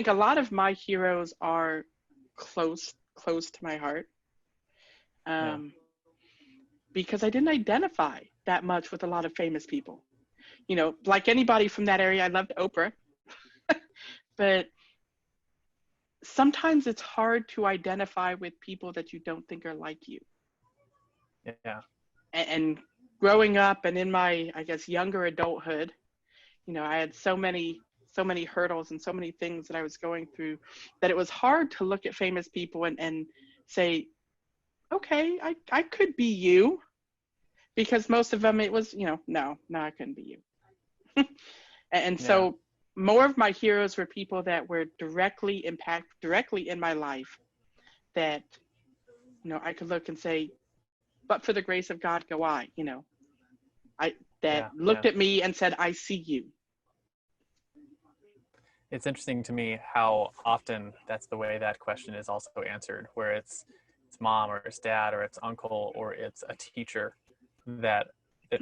a lot of my heroes are close to my heart. Because I didn't identify that much with a lot of famous people. Like anybody from that area, I loved Oprah. But sometimes it's hard to identify with people that you don't think are like you. Yeah. And growing up and in my, I guess, younger adulthood, I had so many hurdles and so many things that I was going through that it was hard to look at famous people and say, okay, I could be you. Because most of them, it was, no, I couldn't be you. And so more of my heroes were people that were directly in my life that, I could look and say, but for the grace of God, go I, looked at me and said, I see you. It's interesting to me how often that's the way that question is also answered, where it's mom or it's dad or it's uncle or it's a teacher that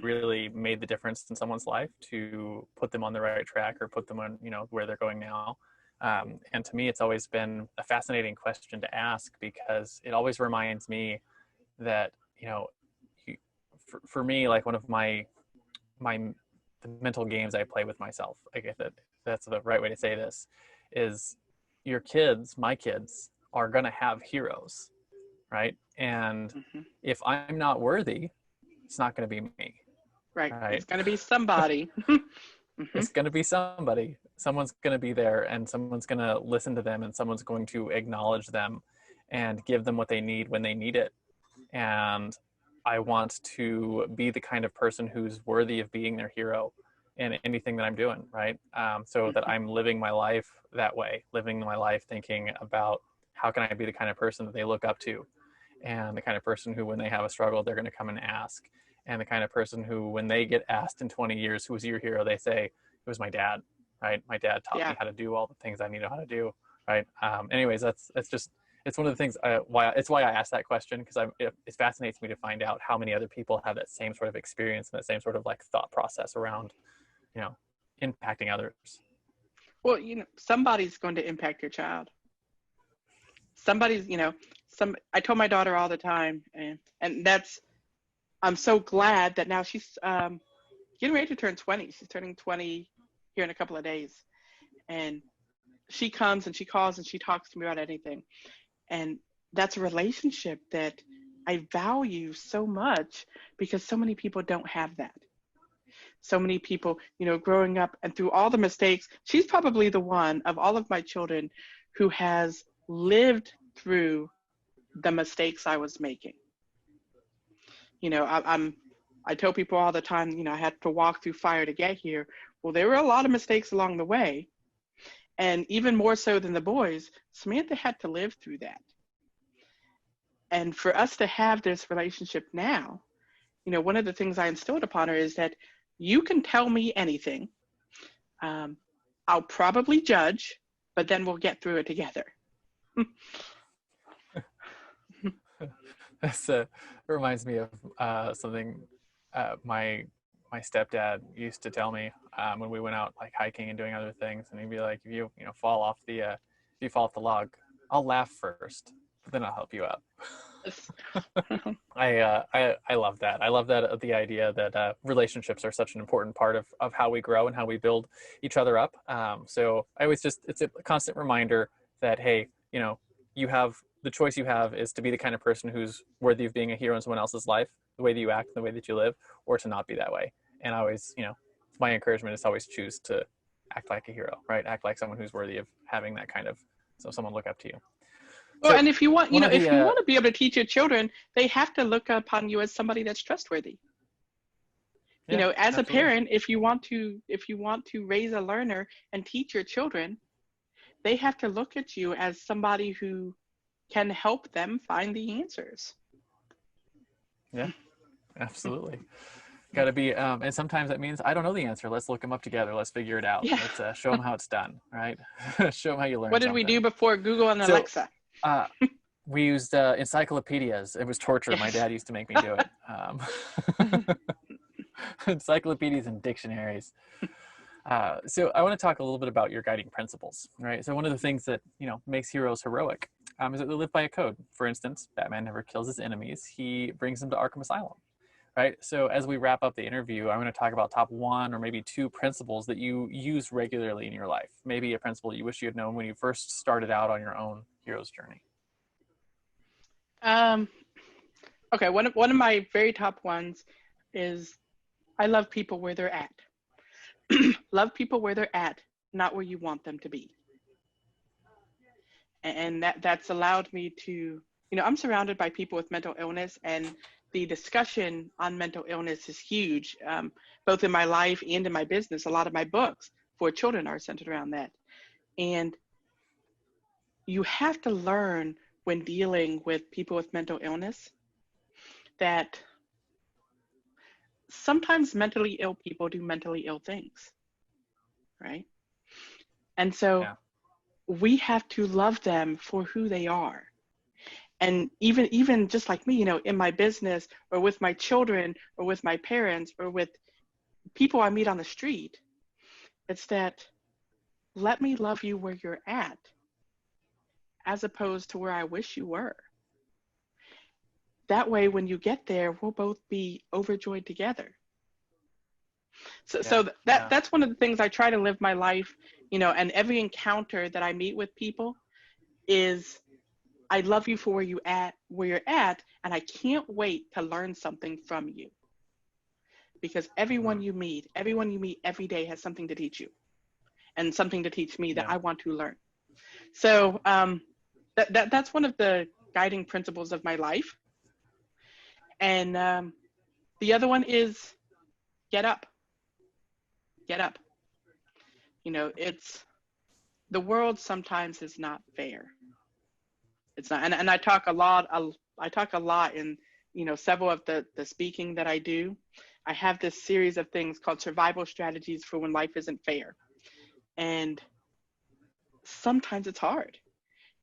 really made the difference in someone's life to put them on the right track or put them on, where they're going now. And to me, it's always been a fascinating question to ask because it always reminds me that, for me, like one of the mental games I play with myself, I guess that's the right way to say this, is my kids are going to have heroes, right? And Mm-hmm. if I'm not worthy, it's not going to be me, Right. right? It's going to be somebody. Mm-hmm. It's going to be somebody. Someone's going to be there, and someone's going to listen to them, and someone's going to acknowledge them and give them what they need when they need it. And I want to be the kind of person who's worthy of being their hero in anything that I'm doing, right? So that I'm living my life that way, living my life thinking about how can I be the kind of person that they look up to, and the kind of person who, when they have a struggle, they're going to come and ask, and the kind of person who, when they get asked in 20 years, who was your hero, they say, it was my dad, right? My dad taught Yeah. me how to do all the things I need to know how to do, right? Anyways, that's just, it's one of the things why I asked that question, because it fascinates me to find out how many other people have that same sort of experience and that same sort of like thought process around, impacting others. Well, somebody's going to impact your child. Somebody's, I told my daughter all the time, and I'm so glad that now she's getting ready to turn 20. She's turning 20 here in a couple of days. And she comes and she calls and she talks to me about anything. And that's a relationship that I value so much, because so many people don't have that. So many people, growing up and through all the mistakes, she's probably the one of all of my children who has lived through the mistakes I was making. I tell people all the time, I had to walk through fire to get here. Well, there were a lot of mistakes along the way. And even more so than the boys, Samantha had to live through that. And for us to have this relationship now, one of the things I instilled upon her is that you can tell me anything. I'll probably judge, but then we'll get through it together. This reminds me of something my stepdad used to tell me when we went out like hiking and doing other things, and he'd be like, if you fall off the log, I'll laugh first, but then I'll help you out. I love that. I love that the idea that relationships are such an important part of how we grow and how we build each other up. So I always it's a constant reminder that, hey, you have the choice you have is to be the kind of person who's worthy of being a hero in someone else's life, the way that you act, the way that you live, or to not be that way. And I always, my encouragement is to always choose to act like a hero, right? Act like someone who's worthy of having that kind of, so someone look up to you. Well, So, and if you want, if you want to be able to teach your children, they have to look upon you as somebody that's trustworthy. Yeah, as absolutely. a parent, if you want to raise a learner and teach your children, they have to look at you as somebody who can help them find the answers. Yeah, absolutely. Got to be, and sometimes that means I don't know the answer. Let's look them up together. Let's figure it out. Yeah. Let's show them how it's done, right? Show them how you learn. What did we do before Google and Alexa? We used encyclopedias. It was torture. Yes. My dad used to make me do it. Encyclopedias and dictionaries. So I want to talk a little bit about your guiding principles, right? So one of the things that makes heroes heroic is that they live by a code. For instance, Batman never kills his enemies. He brings them to Arkham Asylum, right? So as we wrap up the interview, I'm going to talk about top 1 or maybe 2 principles that you use regularly in your life. Maybe a principle you wish you had known when you first started out on your own hero's journey. Okay, one of my very top ones is I love people where they're at. Love people where they're at, not where you want them to be. And that's allowed me to, I'm surrounded by people with mental illness, and the discussion on mental illness is huge, both in my life and in my business. A lot of my books for children are centered around that. And you have to learn when dealing with people with mental illness that sometimes mentally ill people do mentally ill things, right? And so we have to love them for who they are. And even just like me, in my business or with my children or with my parents or with people I meet on the street, it's that let me love you where you're at as opposed to where I wish you were. That way, when you get there, we'll both be overjoyed together. So that's one of the things I try to live my life, and every encounter that I meet with people is I love you for where you're at, and I can't wait to learn something from you. Because everyone you meet every day has something to teach you, and something to teach me that Yeah. I want to learn. So that's one of the guiding principles of my life. And the other one is get up, get up. It's the world sometimes is not fair. It's not, and I talk a lot. I talk a lot in several of the speaking that I do. I have this series of things called survival strategies for when life isn't fair, and sometimes it's hard.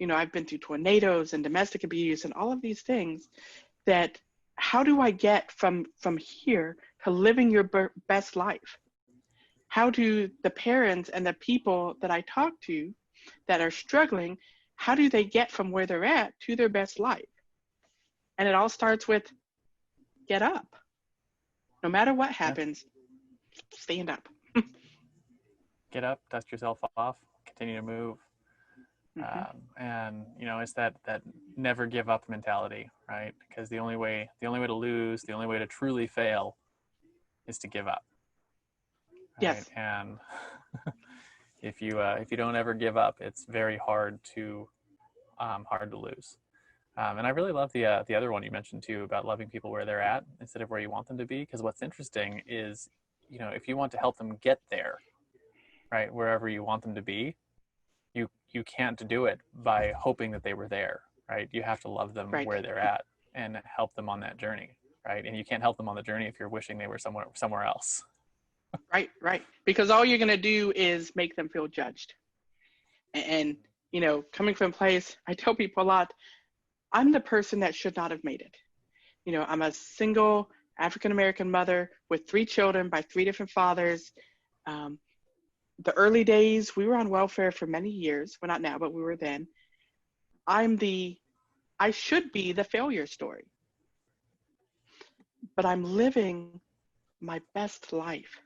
I've been through tornadoes and domestic abuse and all of these things. That how do I get from here to living your best life? How do the parents and the people that I talk to that are struggling, how do they get from where they're at to their best life? And it all starts with get up. No matter what happens, stand up. Get up, dust yourself off, continue to move. And it's that never give up mentality, right? Because the only way to lose, the only way to truly fail is to give up. Right? Yes. And if you don't ever give up, it's very hard to lose. And I really love the other one you mentioned too, about loving people where they're at instead of where you want them to be. Because what's interesting is, if you want to help them get there, right, wherever you want them to be, you can't do it by hoping that they were there, right? You have to love them where they're at and help them on that journey, right? And you can't help them on the journey if you're wishing they were somewhere else. Right. Because all you're going to do is make them feel judged. And, coming from a place, I tell people a lot, I'm the person that should not have made it. I'm a single African-American mother with 3 children by 3 different fathers. The early days, we were on welfare for many years. Well, not now, but we were then. I should be the failure story. But I'm living my best life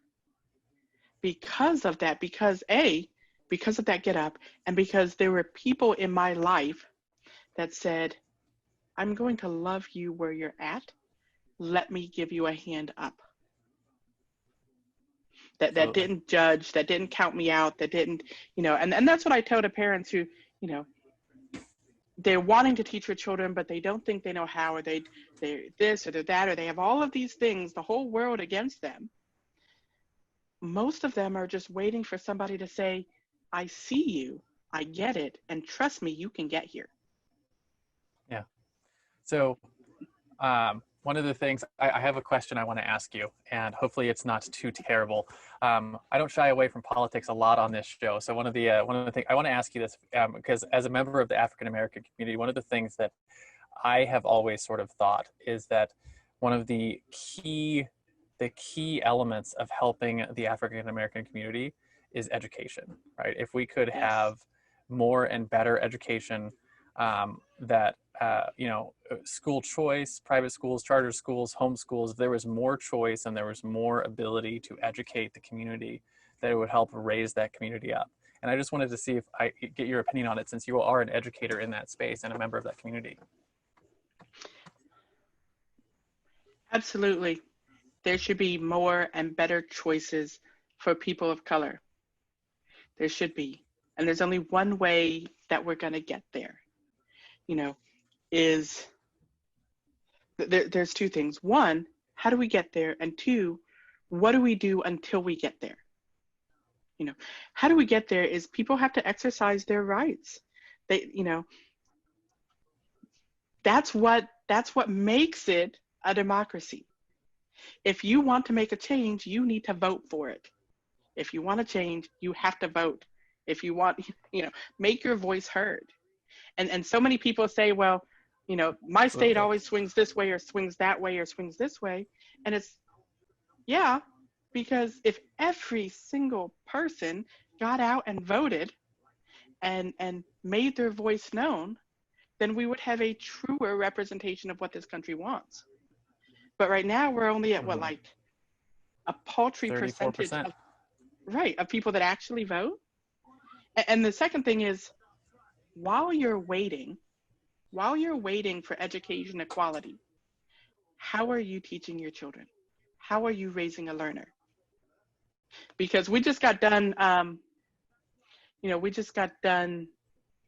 because of that, because of that get up, and because there were people in my life that said, I'm going to love you where you're at. Let me give you a hand up. That didn't judge, that didn't count me out, that didn't, and that's what I tell to parents who, they're wanting to teach their children, but they don't think they know how, or they're this or they're that, or they have all of these things, the whole world against them. Most of them are just waiting for somebody to say, I see you, I get it, and trust me, you can get here. Yeah. So one of the things, I have a question I want to ask you, and hopefully it's not too terrible. I don't shy away from politics a lot on this show. So one of the things I want to ask you this, because as a member of the African American community, one of the things that I have always sort of thought is that one of the key elements of helping the African American community is education, right? If we could have more and better education, that school choice, private schools, charter schools, home schools, if there was more choice and there was more ability to educate the community, that it would help raise that community up. And I just wanted to see if I could get your opinion on it, since you are an educator in that space and a member of that community. Absolutely. There should be more and better choices for people of color. There should be. And there's only one way that we're going to get there, there's 2 things. 1, how do we get there? And 2, what do we do until we get there? How do we get there is people have to exercise their rights. That's what makes it a democracy. If you want to make a change, you need to vote for it. If you want to change, you have to vote. If you want, make your voice heard. And so many people say, well, my state always swings this way or swings that way or swings this way. And it's, because if every single person got out and voted and made their voice known, then we would have a truer representation of what this country wants. But right now we're only at a paltry 34%. percentage of people that actually vote. And the second thing is, while you're waiting, while you're waiting for education equality, how are you teaching your children? How are you raising a learner? Because we just got done,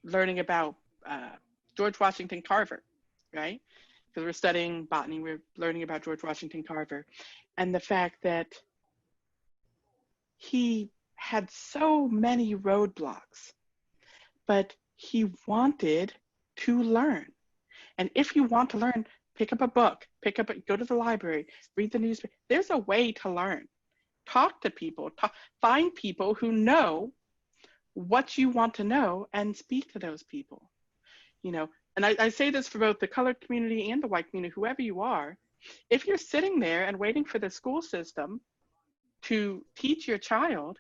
learning about George Washington Carver, right? Because we're studying botany, we're learning about George Washington Carver, and the fact that he had so many roadblocks, but he wanted to learn. And if you want to learn, pick up a book, go to the library, read the newspaper. There's a way to learn. Talk to people, find people who know what you want to know and speak to those people. And I say this for both the colored community and the white community, whoever you are, if you're sitting there and waiting for the school system to teach your child,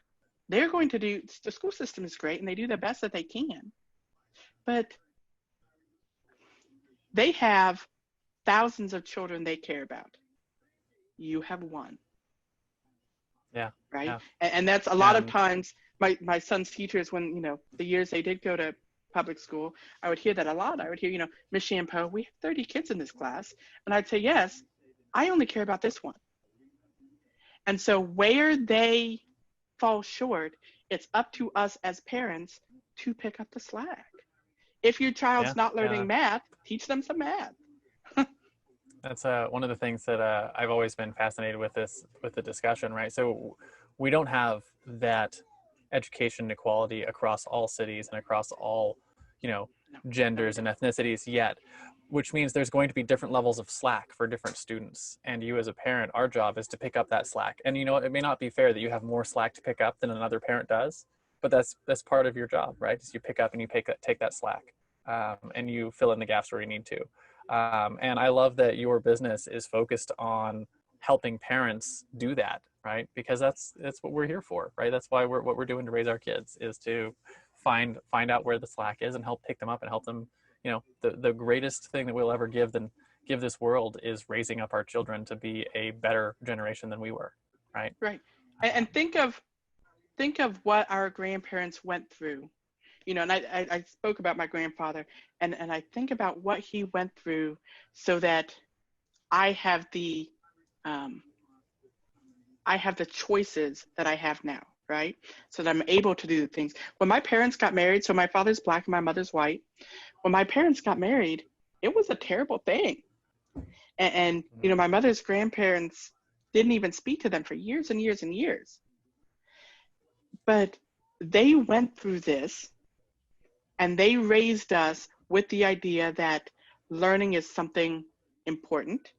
they're going to do, the school system is great and they do the best that they can, but they have thousands of children they care about. You have one. Yeah. Right. Yeah. And that's a lot of times my son's teachers, when, the years they did go to public school, I would hear that a lot. I would hear, Miss Champeau, we have 30 kids in this class. And I'd say, yes, I only care about this one. And so where they fall short, it's up to us as parents to pick up the slack. If your child's not learning math, teach them some math. That's one of the things that I've always been fascinated with the discussion, right? So we don't have that education equality across all cities and across all, genders and ethnicities yet, which means there's going to be different levels of slack for different students. And you as a parent, our job is to pick up that slack. And it may not be fair that you have more slack to pick up than another parent does, but that's part of your job, right? Is you pick up and you take that slack, and you fill in the gaps where you need to. And I love that your business is focused on helping parents do that, right? Because that's what we're here for, right? That's why what we're doing to raise our kids is to find out where the slack is and help pick them up and help them. The greatest thing that we'll ever give this world is raising up our children to be a better generation than we were, right? Right. And think of what our grandparents went through. And I spoke about my grandfather, and I think about what he went through so that I have the choices that I have now, right? So that I'm able to do the things. When my parents got married, so my father's Black and my mother's white. When my parents got married, it was a terrible thing. And my mother's grandparents didn't even speak to them for years and years and years. But they went through this, and they raised us with the idea that learning is something important,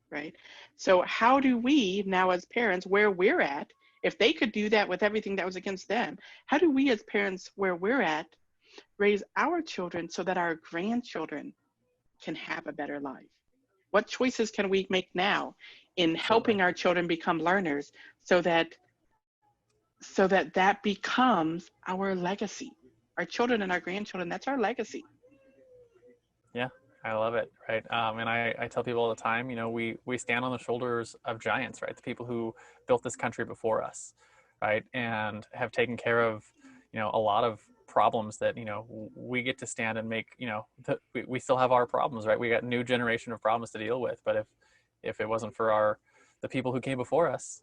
right? So how do we now as parents, where we're at, if they could do that with everything that was against them, how do we as parents, where we're at, raise our children so that our grandchildren can have a better life? What choices can we make now in helping our children become learners so that becomes our legacy? Our children and our grandchildren, that's our legacy. Yeah, I love it, right? And I tell people all the time, we stand on the shoulders of giants, right? The people who built this country before us, right? And have taken care of, a lot of problems that, we get to stand and make, we still have our problems, right? We got a new generation of problems to deal with. But if it wasn't for the people who came before us,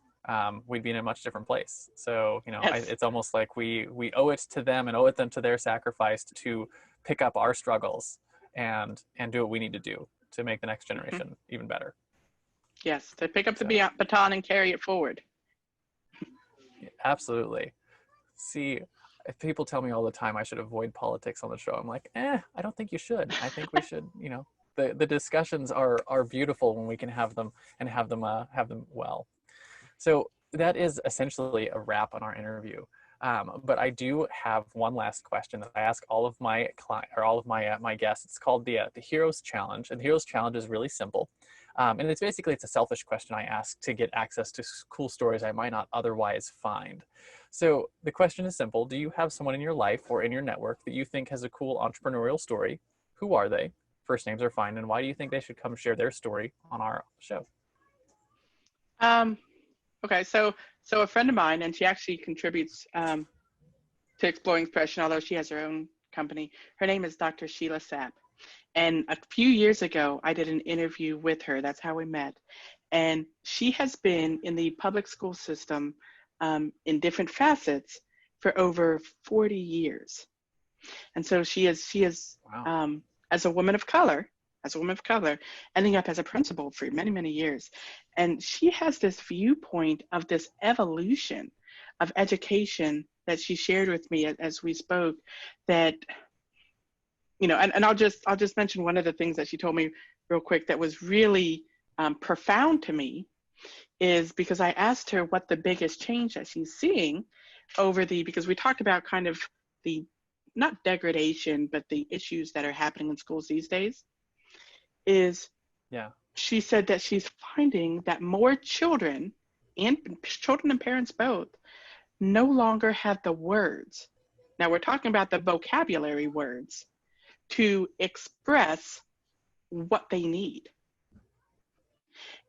we'd be in a much different place. So, Yes. It's almost like we owe it to them and owe it them to their sacrifice to pick up our struggles and do what we need to do to make the next generation even better. Yes, to pick up the baton and carry it forward. Absolutely. See, people tell me all the time I should avoid politics on the show. I'm like, I don't think you should. I think we should, the discussions are beautiful when we can have them and have them well. So that is essentially a wrap on our interview. But I do have one last question that I ask all of my my guests. It's called the Heroes Challenge, and the Heroes Challenge is really simple. And it's a selfish question I ask to get access to cool stories I might not otherwise find. So the question is simple. Do you have someone in your life or in your network that you think has a cool entrepreneurial story? Who are they? First names are fine. And why do you think they should come share their story on our show? Okay, so a friend of mine, and she actually contributes to Exploring Expression, although she has her own company. Her name is Dr. Sheila Sapp. And a few years ago, I did an interview with her. That's how we met. And she has been in the public school system in different facets for over 40 years. And so she is Wow. as a woman of color, ending up as a principal for many, many years. And she has this viewpoint of this evolution of education that she shared with me as we spoke, that, and I'll just mention one of the things that she told me real quick that was really profound to me, is because I asked her what the biggest change that she's seeing because we talked about kind of the, not degradation, but the issues that are happening in schools these days, is Yeah. she said that she's finding that more children and parents both no longer have the words. Now we're talking about the vocabulary words to express what they need.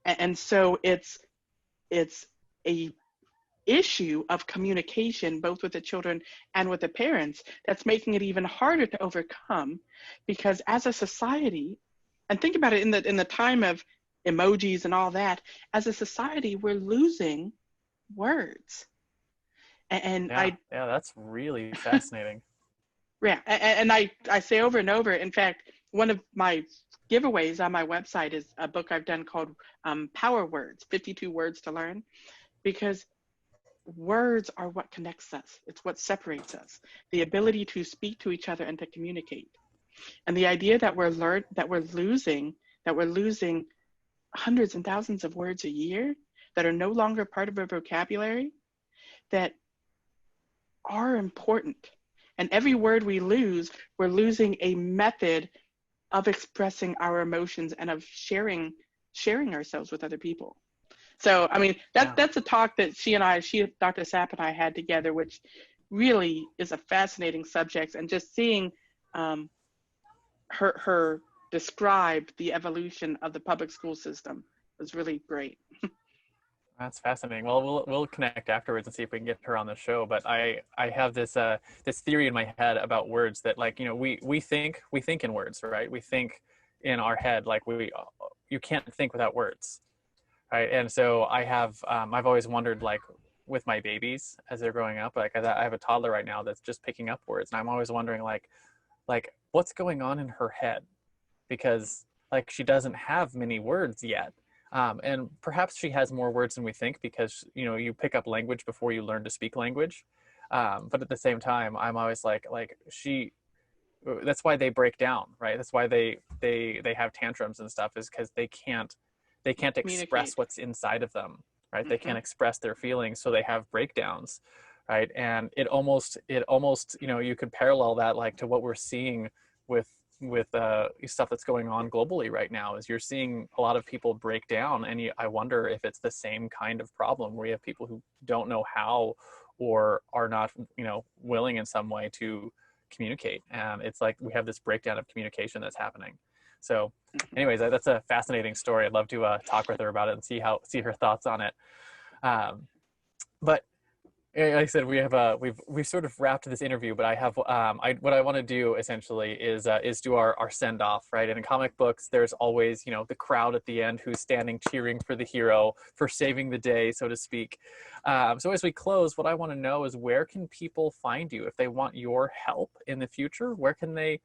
And so it's a issue of communication, both with the children and with the parents, that's making it even harder to overcome, because as a society, and think about it in the time of emojis and all that, as a society, we're losing words. And Yeah, that's really fascinating. I say over and over, in fact, one of my giveaways on my website is a book I've done called Power Words, 52 Words to Learn, because words are what connects us. It's what separates us. The ability to speak to each other and to communicate. And the idea that we're losing hundreds and thousands of words a year that are no longer part of our vocabulary, that are important. And every word we lose, we're losing a method of expressing our emotions and of sharing ourselves with other people. So, I mean, that's a talk that Dr. Sapp and I had together, which really is a fascinating subject. And just seeing her describe the evolution of the public school system was really great. That's fascinating. Well, we'll connect afterwards and see if we can get her on the show. But I have this this theory in my head about words that, like, we think in words, right? We think in our head, like you can't think without words, right? And so I've always wondered, like, with my babies as they're growing up, like I have a toddler right now that's just picking up words, and I'm always wondering, like what's going on in her head, because, like, she doesn't have many words yet. And perhaps she has more words than we think, because, you pick up language before you learn to speak language. But at the same time, I'm always like that's why they break down, right? That's why they have tantrums and stuff, is because they can't express what's inside of them, right? Mm-hmm. They can't express their feelings, so they have breakdowns, right? And it almost, you could parallel that, like, to what we're seeing with stuff that's going on globally right now, is you're seeing a lot of people break down, and I wonder if it's the same kind of problem, where you have people who don't know how, or are not, willing in some way to communicate. And it's like we have this breakdown of communication that's happening. So anyways, that's a fascinating story. I'd love to talk with her about it and see her thoughts on it. But like I said, we've sort of wrapped this interview, but I have what I want to do essentially is do our send off, right? And in comic books, there's always, the crowd at the end who's standing cheering for the hero, for saving the day, so to speak. So as we close, what I want to know is, where can people find you if they want your help in the future? Where can they,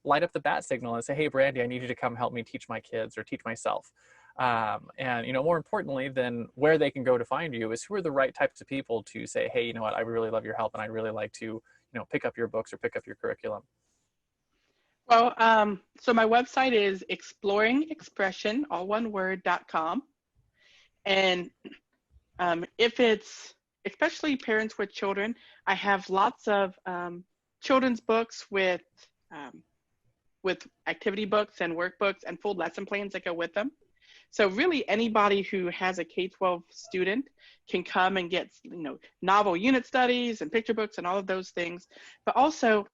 light up the bat signal and say, "Hey, Brandy, I need you to come help me teach my kids or teach myself." And more importantly than where they can go to find you, is who are the right types of people to say, "Hey, you know what, I really love your help, and I'd really like to, pick up your books or pick up your curriculum." Well, so my website is exploringexpression, all one word.com. And if it's, especially parents with children, I have lots of children's books with activity books and workbooks and full lesson plans that go with them. So really, anybody who has a K-12 student can come and get, novel unit studies and picture books and all of those things. But also,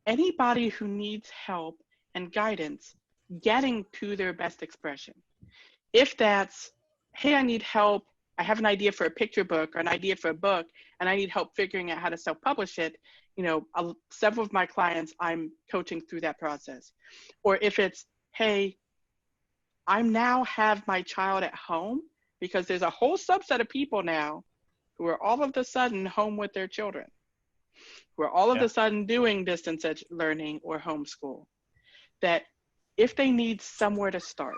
anybody who needs help and guidance getting to their best expression. If that's, "Hey, I need help. I have an idea for a picture book or an idea for a book, and I need help figuring out how to self-publish it," several of my clients, I'm coaching through that process. Or if it's, hey, I now have my child at home, because there's a whole subset of people now who are all of a sudden home with their children, who are all of a sudden doing distance learning or homeschool, that if they need somewhere to start,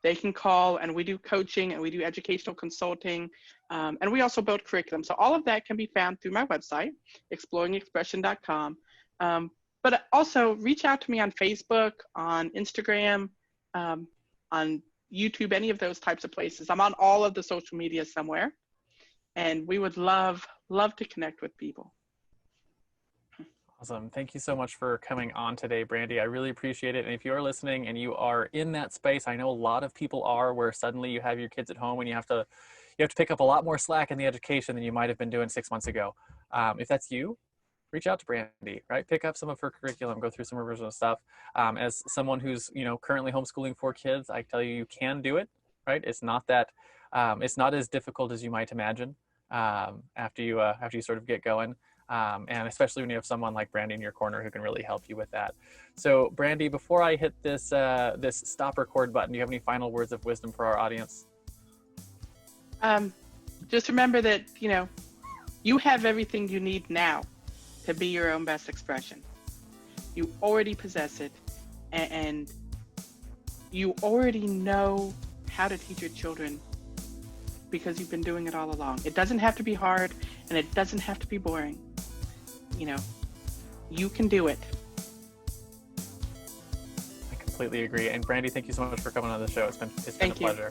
they can call, and we do coaching and we do educational consulting, and we also build curriculum. So all of that can be found through my website, exploringexpression.com. But also reach out to me on Facebook, on Instagram, on YouTube, any of those types of places. I'm on all of the social media somewhere, and we would love to connect with people. Awesome. Thank you so much for coming on today, Brandy. I really appreciate it. And if you're listening and you are in that space, I know a lot of people are, where suddenly you have your kids at home and you have to pick up a lot more slack in the education than you might have been doing 6 months ago. If that's you, reach out to Brandy, right? Pick up some of her curriculum, go through some original stuff. As someone who's, currently homeschooling 4 kids, I tell you, you can do it, right? It's not that, it's not as difficult as you might imagine after you sort of get going. And especially when you have someone like Brandy in your corner who can really help you with that. So Brandy, before I hit this stop record button, do you have any final words of wisdom for our audience? Just remember that, you have everything you need now to be your own best expression. You already possess it, and you already know how to teach your children because you've been doing it all along. It doesn't have to be hard, and it doesn't have to be boring. You can do it. I completely agree. And Brandy, thank you so much for coming on the show. It's been a pleasure.